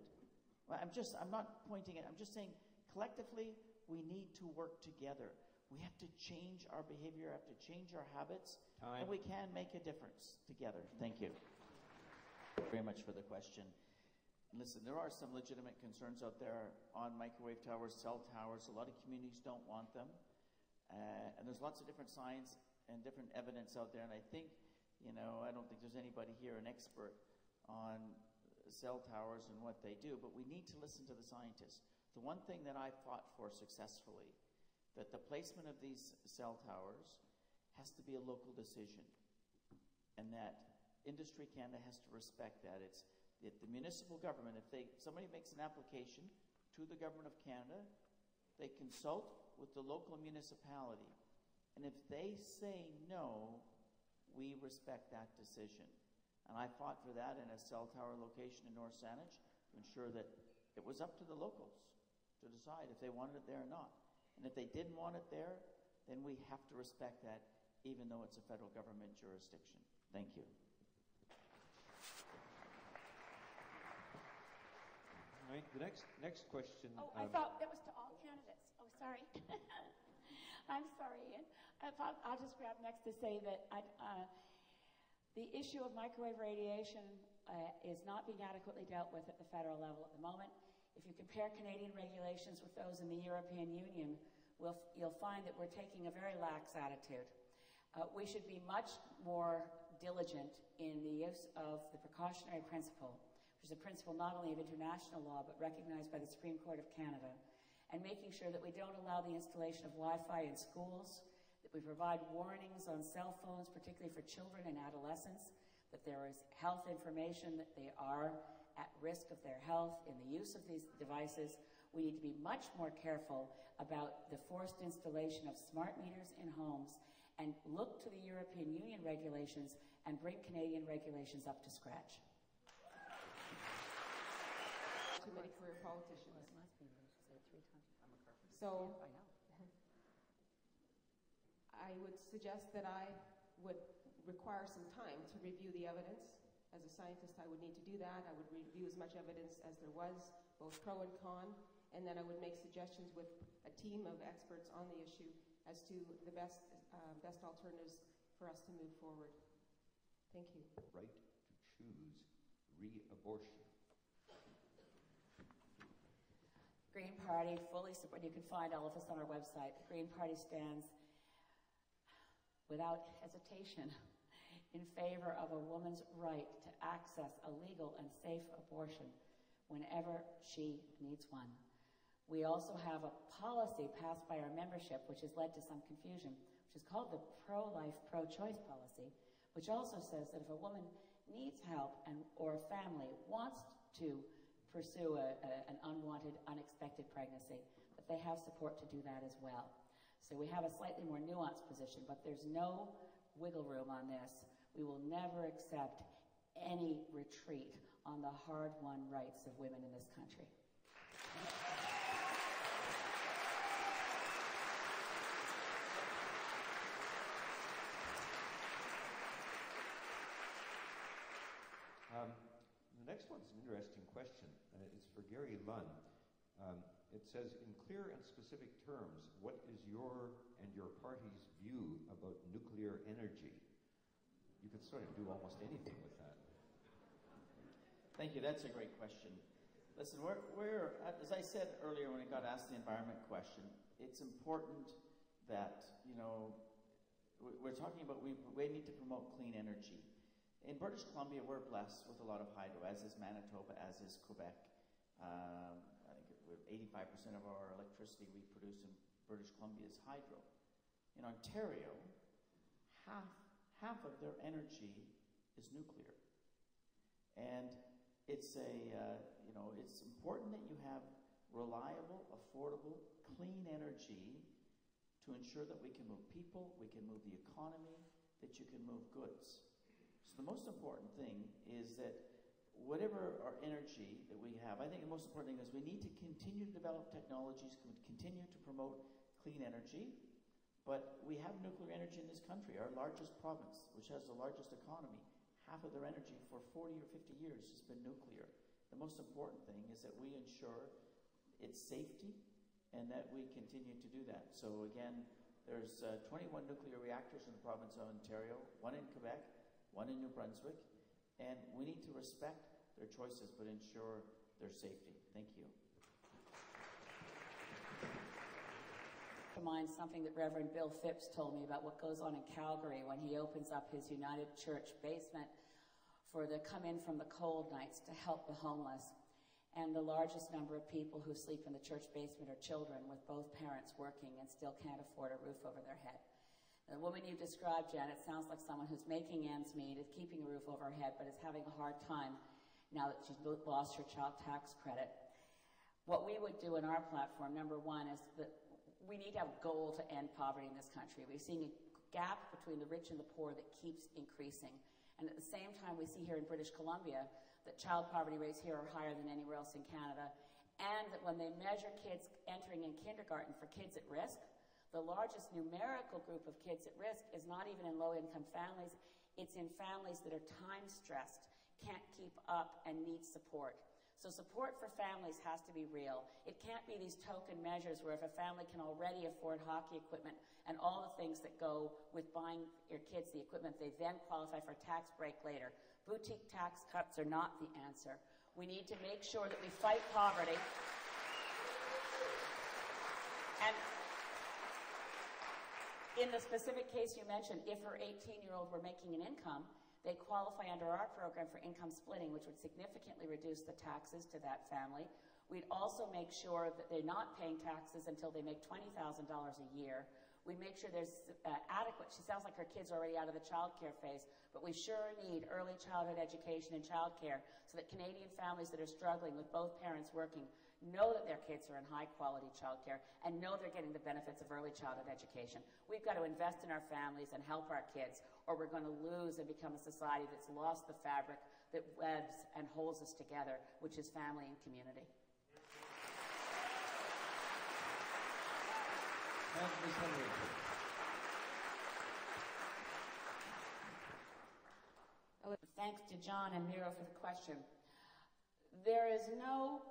I'm not pointing it, I'm just saying collectively we need to work together. We have to change our behavior, have to change our habits, and we can make a difference together. Thank you very much for the question. Listen, there are some legitimate concerns out there on microwave towers, cell towers. A lot of communities don't want them. And there's lots of different science and different evidence out there. And I think, I don't think there's anybody here an expert on cell towers and what they do, but we need to listen to the scientists. The one thing that I fought for successfully, that the placement of these cell towers has to be a local decision, and that Industry Canada has to respect that. It's the municipal government, if somebody makes an application to the Government of Canada, they consult with the local municipality, and if they say no, we respect that decision. And I fought for that in a cell tower location in North Saanich to ensure that it was up to the locals to decide if they wanted it there or not. And if they didn't want it there, then we have to respect that, even though it's a federal government jurisdiction. Thank you. All right, the next question. Oh, I thought that was to all candidates. Oh, sorry. I'm sorry, Ian. I'll just grab next to say that the issue of microwave radiation is not being adequately dealt with at the federal level at the moment. If you compare Canadian regulations with those in the European Union, you'll find that we're taking a very lax attitude. We should be much more diligent in the use of the precautionary principle, which is a principle not only of international law but recognized by the Supreme Court of Canada, and making sure that we don't allow the installation of Wi-Fi in schools, that we provide warnings on cell phones, particularly for children and adolescents, that there is health information, that they are at risk of their health in the use of these devices. We need to be much more careful about the forced installation of smart meters in homes and look to the European Union regulations and bring Canadian regulations up to scratch. Too many career politicians. So I would suggest that I would require some time to review the evidence. As a scientist, I would need to do that. I would review as much evidence as there was, both pro and con, and then I would make suggestions with a team of experts on the issue as to the best alternatives for us to move forward. Thank you. Right to choose re-abortion. Green Party fully support. You can find all of us on our website. The Green Party stands without hesitation in favor of a woman's right to access a legal and safe abortion whenever she needs one. We also have a policy passed by our membership, which has led to some confusion, which is called the pro-life, pro-choice policy, which also says that if a woman needs help or a family wants to pursue an unwanted, unexpected pregnancy, that they have support to do that as well. So we have a slightly more nuanced position, but there's no wiggle room on this. We will never accept any retreat on the hard-won rights of women in this country. The next one's an interesting question. It's for Gary Lunn. It says, in clear and specific terms, what is your and your party's view about nuclear energy? You could sort of do almost anything with that. Thank you. That's a great question. Listen, we're as I said earlier when I got asked the environment question, it's important that, we're talking about we need to promote clean energy. In British Columbia, we're blessed with a lot of hydro, as is Manitoba, as is Quebec. I think 85% of our electricity we produce in British Columbia is hydro. In Ontario, half of their energy is nuclear. And it's it's important that you have reliable, affordable, clean energy to ensure that we can move people, we can move the economy, that you can move goods. So the most important thing is that whatever our energy that we have, I think the most important thing is we need to continue to develop technologies, continue to promote clean energy, but we have nuclear energy in this country. Our largest province, which has the largest economy, half of their energy for 40 or 50 years has been nuclear. The most important thing is that we ensure its safety and that we continue to do that. So again, there's 21 nuclear reactors in the province of Ontario, one in Quebec, one in New Brunswick, and we need to respect their choices but ensure their safety. Thank you. To mind something that Reverend Bill Phipps told me about what goes on in Calgary when he opens up his United Church basement for the come in from the cold nights to help the homeless. And the largest number of people who sleep in the church basement are children with both parents working and still can't afford a roof over their head. The woman you described, Janet, sounds like someone who's making ends meet, is keeping a roof over her head, but is having a hard time now that she's lost her child tax credit. What we would do in our platform, number one, is that we need to have a goal to end poverty in this country. We're seeing a gap between the rich and the poor that keeps increasing. And at the same time, we see here in British Columbia that child poverty rates here are higher than anywhere else in Canada, and that when they measure kids entering in kindergarten for kids at risk, the largest numerical group of kids at risk is not even in low-income families. It's in families that are time-stressed, can't keep up, and need support. So support for families has to be real. It can't be these token measures where if a family can already afford hockey equipment and all the things that go with buying your kids the equipment, they then qualify for a tax break later. Boutique tax cuts are not the answer. We need to make sure that we fight poverty. And in the specific case you mentioned, if her 18-year-old were making an income, they qualify under our program for income splitting, which would significantly reduce the taxes to that family. We'd also make sure that they're not paying taxes until they make $20,000 a year. We make sure there's adequate, she sounds like her kid's already out of the child care phase, but we sure need early childhood education and child care so that Canadian families that are struggling with both parents working know that their kids are in high-quality child care and know they're getting the benefits of early childhood education. We've got to invest in our families and help our kids, or we're going to lose and become a society that's lost the fabric that webs and holds us together, which is family and community. Thanks to John and Miro for the question. There is no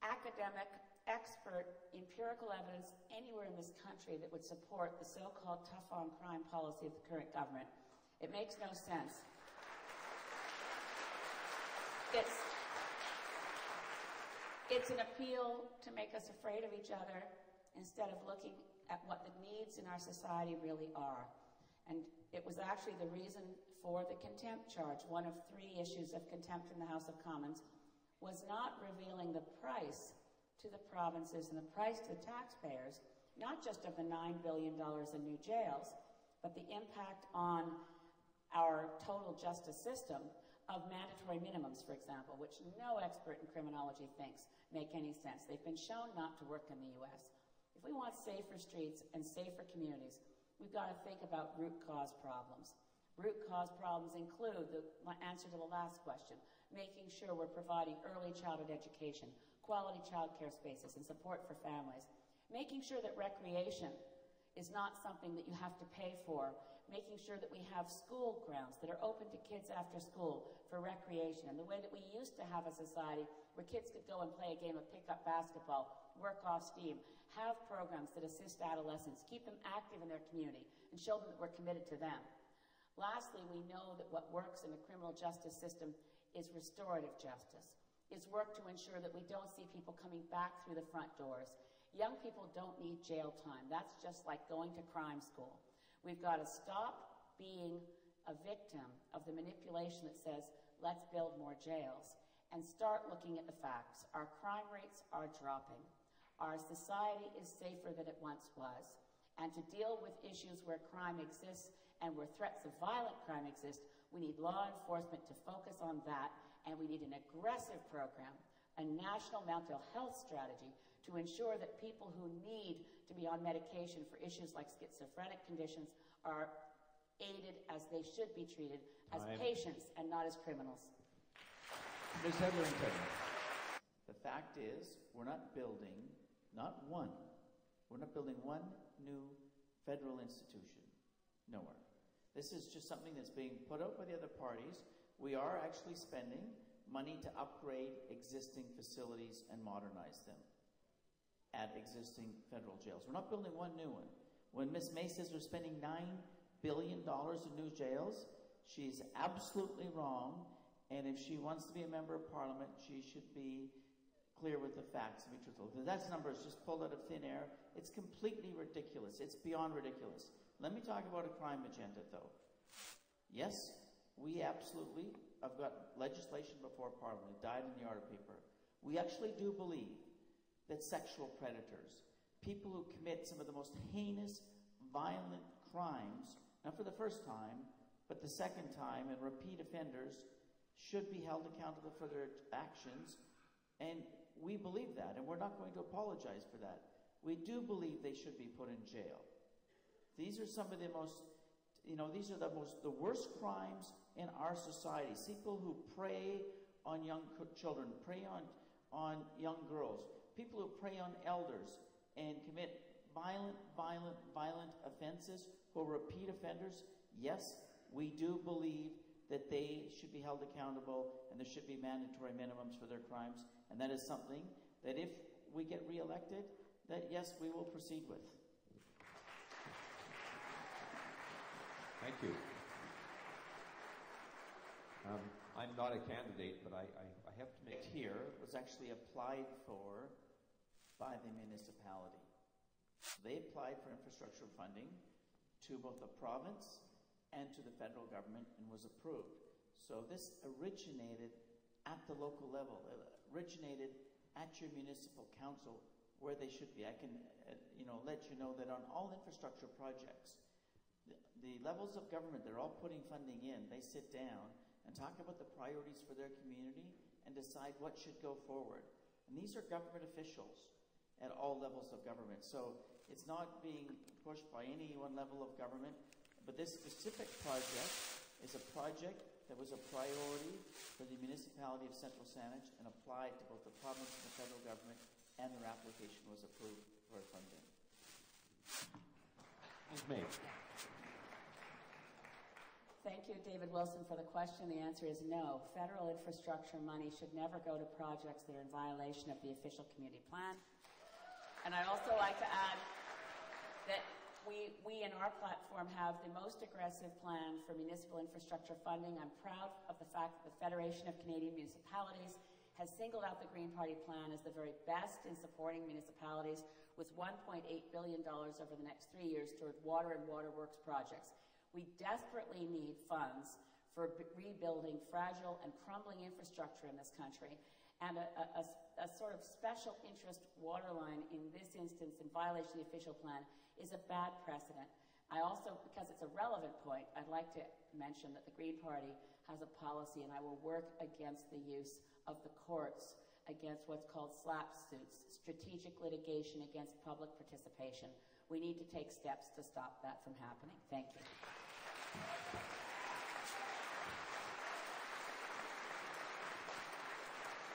academic, expert, empirical evidence anywhere in this country that would support the so-called tough-on-crime policy of the current government. It makes no sense. It's an appeal to make us afraid of each other instead of looking at what the needs in our society really are. And it was actually the reason for the contempt charge. One of 3 issues of contempt in the House of Commons was not revealing the price to the provinces and the price to the taxpayers, not just of the $9 billion in new jails, but the impact on our total justice system of mandatory minimums, for example, which no expert in criminology thinks make any sense. They've been shown not to work in the U.S. If we want safer streets and safer communities, we've got to think about root cause problems. Root cause problems include my answer to the last question, making sure we're providing early childhood education, quality child care spaces, and support for families. Making sure that recreation is not something that you have to pay for. Making sure that we have school grounds that are open to kids after school for recreation. And the way that we used to have a society where kids could go and play a game of pickup basketball, work off steam, have programs that assist adolescents, keep them active in their community, and show them that we're committed to them. Lastly, we know that what works in the criminal justice system is restorative justice. It's work to ensure that we don't see people coming back through the front doors. Young people don't need jail time. That's just like going to crime school. We've got to stop being a victim of the manipulation that says, let's build more jails, and start looking at the facts. Our crime rates are dropping. Our society is safer than it once was. And to deal with issues where crime exists and where threats of violent crime exist, we need law enforcement to focus on that, and we need an aggressive program, a national mental health strategy to ensure that people who need to be on medication for issues like schizophrenic conditions are aided as they should be treated, as patients and not as criminals. Ms. Hetherington. The fact is, we're not building one new federal institution. Nowhere. This is just something that's being put out by the other parties. We are actually spending money to upgrade existing facilities and modernize them at existing federal jails. We're not building one new one. When Ms. May says we're spending $9 billion in new jails, she's absolutely wrong. And if she wants to be a member of Parliament, she should be clear with the facts and be truthful. That's numbers just pulled out of thin air. It's completely ridiculous. It's beyond ridiculous. Let me talk about a crime agenda, though. Yes, we absolutely have got legislation before Parliament. It died in the Art Paper. We actually do believe that sexual predators, people who commit some of the most heinous, violent crimes, not for the first time, but the second time, and repeat offenders, should be held accountable for their actions. And we believe that, and we're not going to apologize for that. We do believe they should be put in jail. These are some of the most, these are the worst crimes in our society. People who prey on young children, prey on young girls, people who prey on elders and commit violent offenses, who are repeat offenders. Yes, we do believe that they should be held accountable and there should be mandatory minimums for their crimes. And that is something that if we get reelected, that yes, we will proceed with. Thank you. I'm not a candidate, but I have to make... Here was actually applied for by the municipality. They applied for infrastructure funding to both the province and to the federal government and was approved. So this originated at the local level, originated at your municipal council where they should be. I can let you know that on all infrastructure projects, the levels of government, they're all putting funding in. They sit down and talk about the priorities for their community and decide what should go forward. And these are government officials at all levels of government. So it's not being pushed by any one level of government, but this specific project is a project that was a priority for the municipality of Central Saanich and applied to both the province and the federal government, and their application was approved for funding. Ms. May. Thank you, David Wilson, for the question. The answer is no. Federal infrastructure money should never go to projects that are in violation of the official community plan. And I'd also like to add that we in our platform have the most aggressive plan for municipal infrastructure funding. I'm proud of the fact that the Federation of Canadian Municipalities has singled out the Green Party plan as the very best in supporting municipalities with $1.8 billion over the next 3 years toward water and waterworks projects. We desperately need funds for rebuilding fragile and crumbling infrastructure in this country, and a sort of special interest water line in this instance in violation of the official plan is a bad precedent. I also, because it's a relevant point, I'd like to mention that the Green Party has a policy, and I will work against the use of the courts against what's called SLAP suits, strategic litigation against public participation. We need to take steps to stop that from happening. Thank you.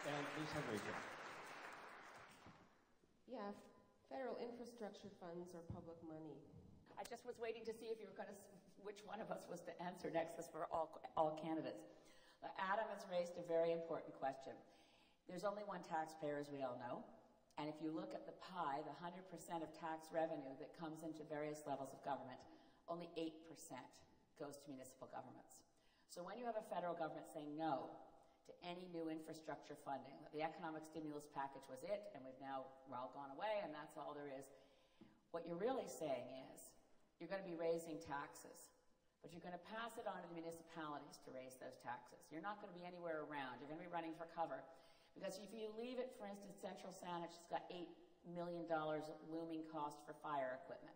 And Ms. Henrique. Yeah, federal infrastructure funds are public money. I just was waiting to see if you were going to, which one of us was to answer next. This for all candidates. Adam has raised a very important question. There's only one taxpayer, as we all know. And if you look at the pie, the 100% of tax revenue that comes into various levels of government, only 8% goes to municipal governments. So when you have a federal government saying no to any new infrastructure funding, the economic stimulus package was it, and we're all gone away, and that's all there is. What you're really saying is you're going to be raising taxes, but you're going to pass it on to the municipalities to raise those taxes. You're not going to be anywhere around. You're going to be running for cover. Because if you leave it, for instance, Central Saanich has got $8 million looming cost for fire equipment.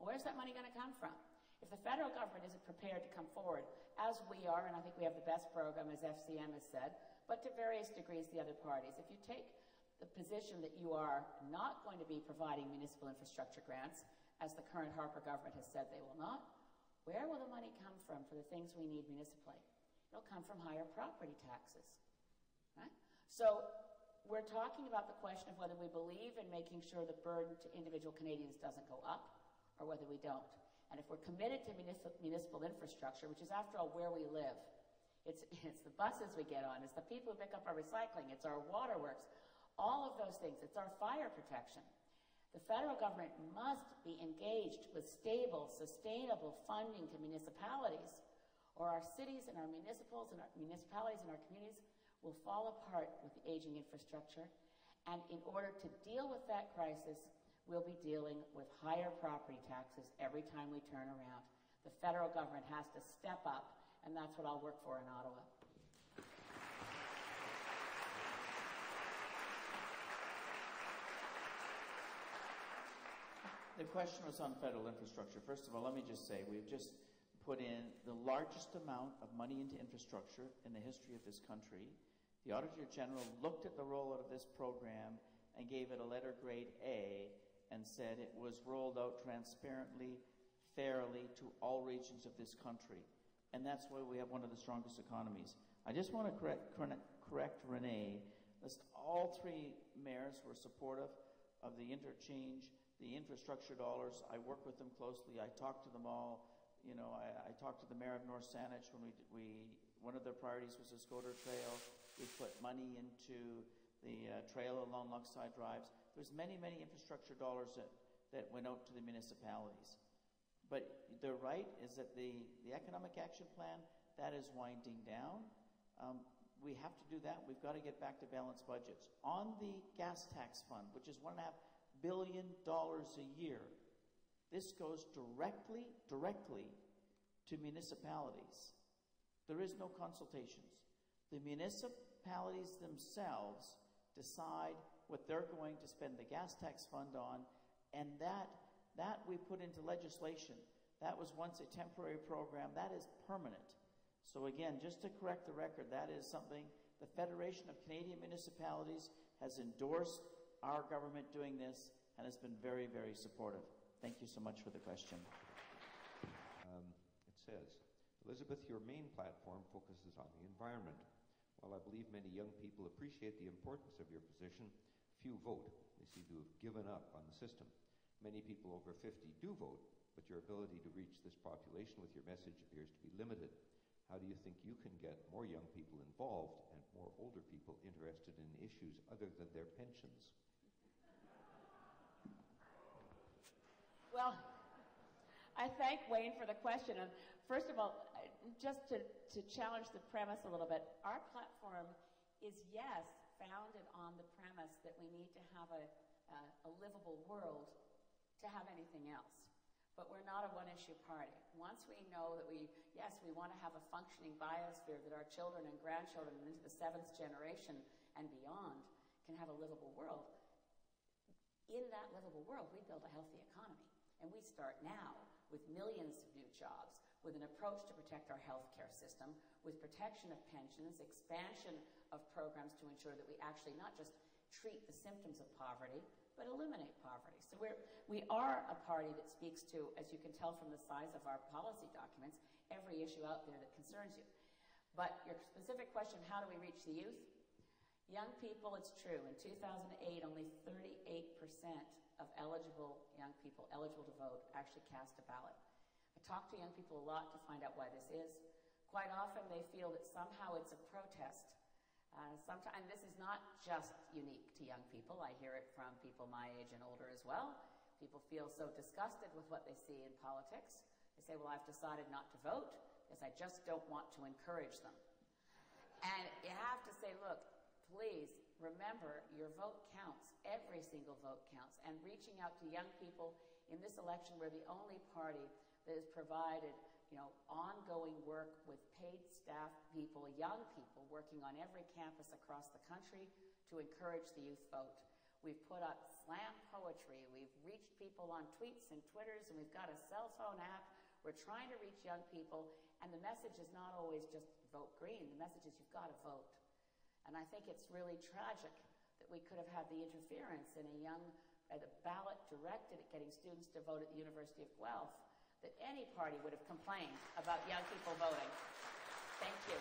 Well, where's that money going to come from? If the federal government isn't prepared to come forward, as we are, and I think we have the best program, as FCM has said, but to various degrees the other parties. If you take the position that you are not going to be providing municipal infrastructure grants, as the current Harper government has said they will not, where will the money come from for the things we need municipally? It'll come from higher property taxes. Right? So we're talking about the question of whether we believe in making sure the burden to individual Canadians doesn't go up or whether we don't. And if we're committed to municipal infrastructure, which is after all where we live, it's the buses we get on, it's the people who pick up our recycling, it's our waterworks, all of those things, it's our fire protection. The federal government must be engaged with stable, sustainable funding to municipalities, or our cities and our municipalities and our communities will fall apart with the aging infrastructure. And in order to deal with that crisis, we'll be dealing with higher property taxes every time we turn around. The federal government has to step up, and that's what I'll work for in Ottawa. The question was on federal infrastructure. First of all, let me just say, we've just put in the largest amount of money into infrastructure in the history of this country. The Auditor General looked at the rollout of this program and gave it a letter grade A and said it was rolled out transparently, fairly to all regions of this country. And that's why we have one of the strongest economies. I just want to correct Renee. All three mayors were supportive of the interchange, the infrastructure dollars. I work with them closely. I talk to them all. You know, I talked to the mayor of North Saanich when one of their priorities was the Scoter Trail. We put money into the trail along Lochside Drives. There's many, many infrastructure dollars that went out to the municipalities. But they're right, is that the Economic Action Plan, that is winding down. We have to do that. We've got to get back to balanced budgets. On the gas tax fund, which is $1.5 billion a year, this goes directly to municipalities. There is no consultations. The municipalities themselves decide what they're going to spend the gas tax fund on, and that we put into legislation. That was once a temporary program. That is permanent. So again, just to correct the record, that is something the Federation of Canadian Municipalities has endorsed our government doing this and has been very, very supportive. Thank you so much for the question. It says, Elizabeth, your main platform focuses on the environment. While I believe many young people appreciate the importance of your position, few vote. They seem to have given up on the system. Many people over 50 do vote, but your ability to reach this population with your message appears to be limited. How do you think you can get more young people involved and more older people interested in issues other than their pensions? Well, I thank Wayne for the question. And first of all, just to challenge the premise a little bit, our platform is, yes, founded on the premise that we need to have a livable world to have anything else. But we're not a one-issue party. Once we know that we want to have a functioning biosphere that our children and grandchildren and into the seventh generation and beyond can have a livable world, in that livable world, we build a healthy economy. And we start now with millions of new jobs, with an approach to protect our healthcare system, with protection of pensions, expansion of programs to ensure that we actually not just treat the symptoms of poverty, but eliminate poverty. So we are a party that speaks to, as you can tell from the size of our policy documents, every issue out there that concerns you. But your specific question, how do we reach the youth? Young people, it's true. In 2008, only 38% of eligible young people eligible to vote actually cast a ballot. I talk to young people a lot to find out why this is. Quite often they feel that somehow it's a protest. Sometimes this is not just unique to young people. I hear it from people my age and older as well. People feel so disgusted with what they see in politics. They say, well, I've decided not to vote because I just don't want to encourage them. And you have to say, look, please remember your vote counts. Every single vote counts. And reaching out to young people in this election, we're the only party that has provided ongoing work with paid staff people, young people working on every campus across the country to encourage the youth vote. We've put up slam poetry. We've reached people on tweets and Twitters, and we've got a cell phone app. We're trying to reach young people, and the message is not always just vote green. The message is you've got to vote. And I think it's really tragic that we could have had the interference in the ballot directed at getting students to vote at the University of Guelph, that any party would have complained about young people voting. Thank you.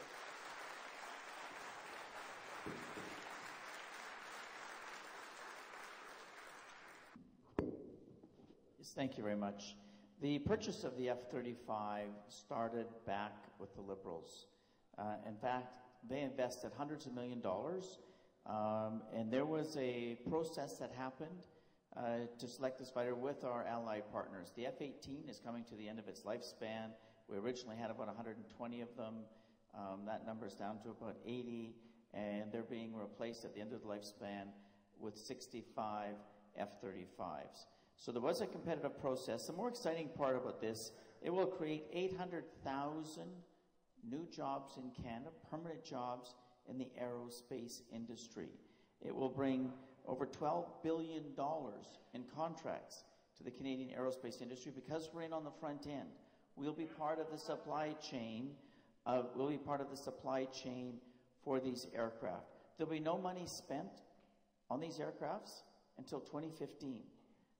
Yes, thank you very much. The purchase of the F-35 started back with the Liberals. In fact, they invested hundreds of $millions, and there was a process that happened to select this fighter with our allied partners. The F-18 is coming to the end of its lifespan. We originally had about 120 of them. That number is down to about 80, and they're being replaced at the end of the lifespan with 65 F-35s. So there was a competitive process. The more exciting part about this, it will create 800,000 new jobs in Canada, permanent jobs in the aerospace industry. It will bring over $12 billion in contracts to the Canadian aerospace industry because we're in on the front end. We'll be part of the supply chain. For these aircraft. There'll be no money spent on these aircrafts until 2015.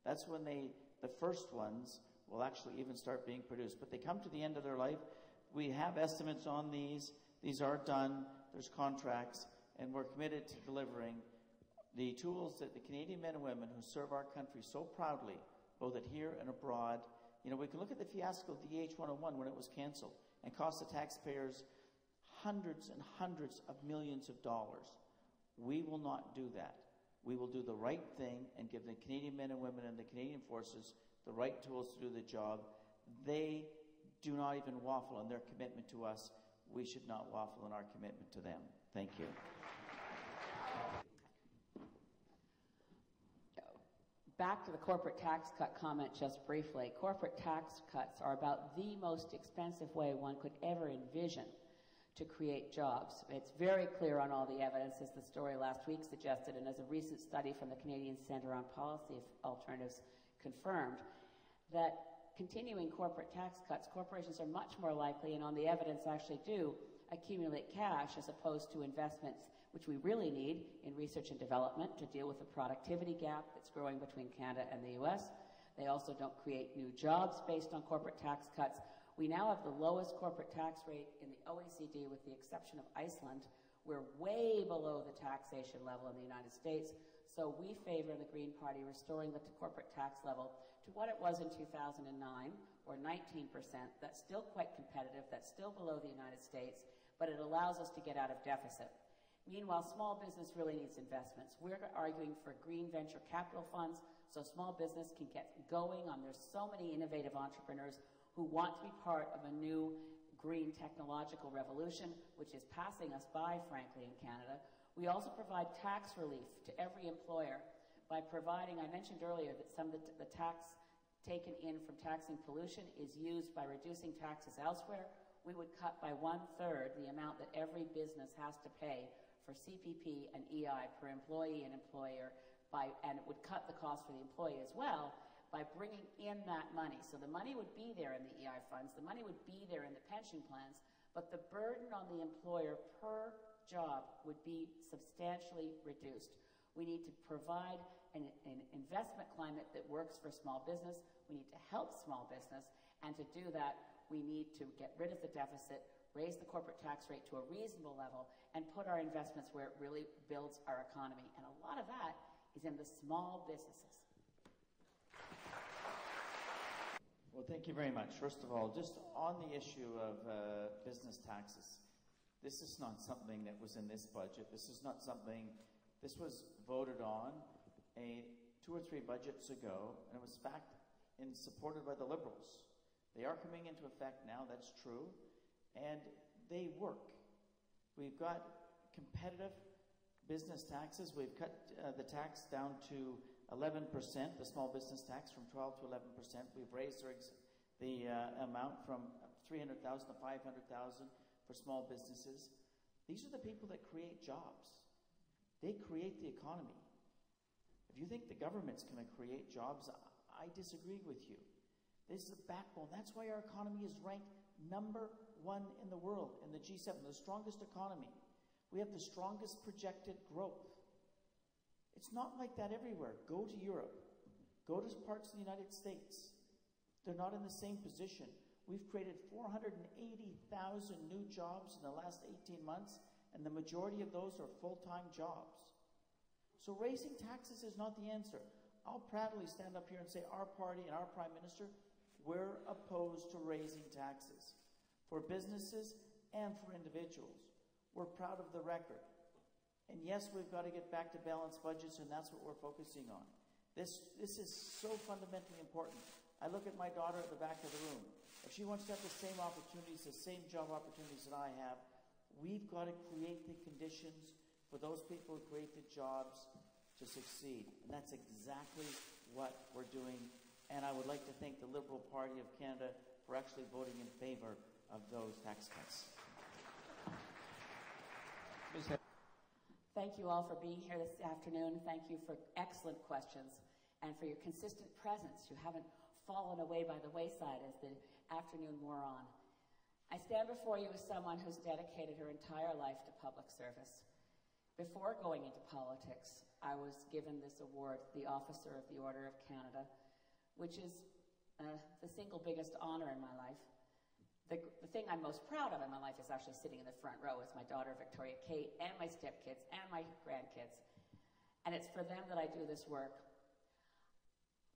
That's when the first ones will actually even start being produced. But they come to the end of their life. We have estimates on these. These are done. There's contracts. And we're committed to delivering the tools that the Canadian men and women who serve our country so proudly, both at here and abroad. You know, we can look at the fiasco of the EH-101 when it was canceled and cost the taxpayers hundreds and hundreds of millions of dollars. We will not do that. We will do the right thing and give the Canadian men and women and the Canadian forces the right tools to do the job. They do not even waffle in their commitment to us. We should not waffle in our commitment to them. Thank you. Back to the corporate tax cut comment just briefly. Corporate tax cuts are about the most expensive way one could ever envision to create jobs. It's very clear on all the evidence, as the story last week suggested, and as a recent study from the Canadian Centre on Policy Alternatives confirmed, that continuing corporate tax cuts, corporations are much more likely, and on the evidence actually do, accumulate cash as opposed to investments, which we really need in research and development to deal with the productivity gap that's growing between Canada and the U.S. They also don't create new jobs based on corporate tax cuts. We now have the lowest corporate tax rate in the OECD with the exception of Iceland. We're way below the taxation level in the United States. So we favor in the Green Party restoring the corporate tax level to what it was in 2009, or 19%. That's still quite competitive. That's still below the United States, but it allows us to get out of deficit. Meanwhile, small business really needs investments. We're arguing for green venture capital funds so small business can get going on. There's so many innovative entrepreneurs who want to be part of a new green technological revolution, which is passing us by, frankly, in Canada. We also provide tax relief to every employer by providing, I mentioned earlier that some of the tax taken in from taxing pollution is used by reducing taxes elsewhere. We would cut by 1/3 the amount that every business has to pay for CPP and EI per employee and employer, and it would cut the cost for the employee as well by bringing in that money. So the money would be there in the EI funds, the money would be there in the pension plans, but the burden on the employer per job would be substantially reduced. We need to provide an investment climate that works for small business. We need to help small business, and to do that, we need to get rid of the deficit, raise the corporate tax rate to a reasonable level, and put our investments where it really builds our economy. And a lot of that is in the small businesses. Well, thank you very much. First of all, just on the issue of business taxes, this is not something that was in this budget. This is not something, this was voted on 2 or 3 budgets ago, and it was supported by the Liberals. They are coming into effect now, that's true, and they work. We've got competitive business taxes. We've cut the tax down to 11%, the small business tax, from 12 to 11%. We've raised the amount from $300,000 to $500,000 for small businesses. These are the people that create jobs. They create the economy. If you think the government's going to create jobs, I disagree with you. This is the backbone. That's why our economy is ranked number 1 in the world, in the G7, the strongest economy. We have the strongest projected growth. It's not like that everywhere. Go to Europe. Go to parts of the United States. They're not in the same position. We've created 480,000 new jobs in the last 18 months, and the majority of those are full-time jobs. So raising taxes is not the answer. I'll proudly stand up here and say our party and our Prime Minister, we're opposed to raising taxes for businesses and for individuals. We're proud of the record. And yes, we've got to get back to balanced budgets, and that's what we're focusing on. This is so fundamentally important. I look at my daughter at the back of the room. If she wants to have the same opportunities, the same job opportunities that I have, we've got to create the conditions for those people who create the jobs to succeed. And that's exactly what we're doing. And I would like to thank the Liberal Party of Canada for actually voting in favor of those tax cuts. Thank you all for being here this afternoon. Thank you for excellent questions and for your consistent presence. You haven't fallen away by the wayside as the afternoon wore on. I stand before you as someone who's dedicated her entire life to public service. Before going into politics, I was given this award, the Officer of the Order of Canada, which is the single biggest honor in my life. The thing I'm most proud of in my life is actually sitting in the front row as my daughter Victoria Kate and my stepkids and my grandkids. And it's for them that I do this work.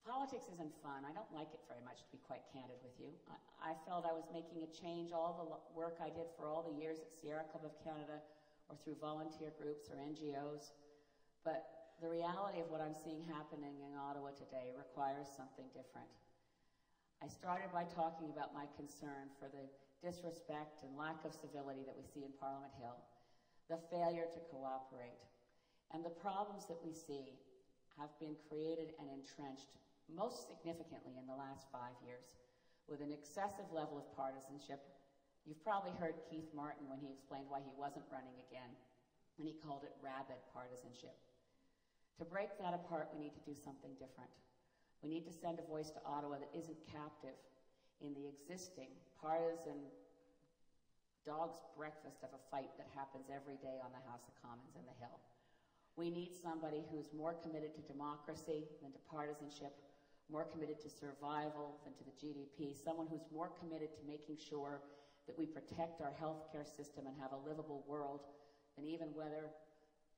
Politics isn't fun. I don't like it very much, to be quite candid with you. I felt I was making a change. All the work I did for all the years at Sierra Club of Canada or through volunteer groups or NGOs. But the reality of what I'm seeing happening in Ottawa today requires something different. I started by talking about my concern for the disrespect and lack of civility that we see in Parliament Hill, the failure to cooperate, and the problems that we see have been created and entrenched most significantly in the last 5 years with an excessive level of partisanship. You've probably heard Keith Martin when he explained why he wasn't running again, and he called it rabid partisanship. To break that apart, we need to do something different. We need to send a voice to Ottawa that isn't captive in the existing partisan dog's breakfast of a fight that happens every day on the House of Commons and the Hill. We need somebody who's more committed to democracy than to partisanship, more committed to survival than to the GDP, someone who's more committed to making sure that we protect our healthcare system and have a livable world than even whether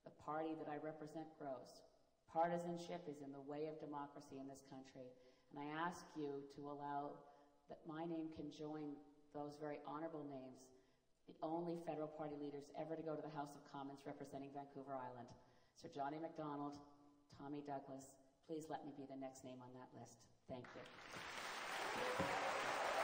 the party that I represent grows. Partisanship is in the way of democracy in this country, and I ask you to allow that my name can join those very honorable names, the only federal party leaders ever to go to the House of Commons representing Vancouver Island. Sir Johnny MacDonald, Tommy Douglas, please let me be the next name on that list. Thank you.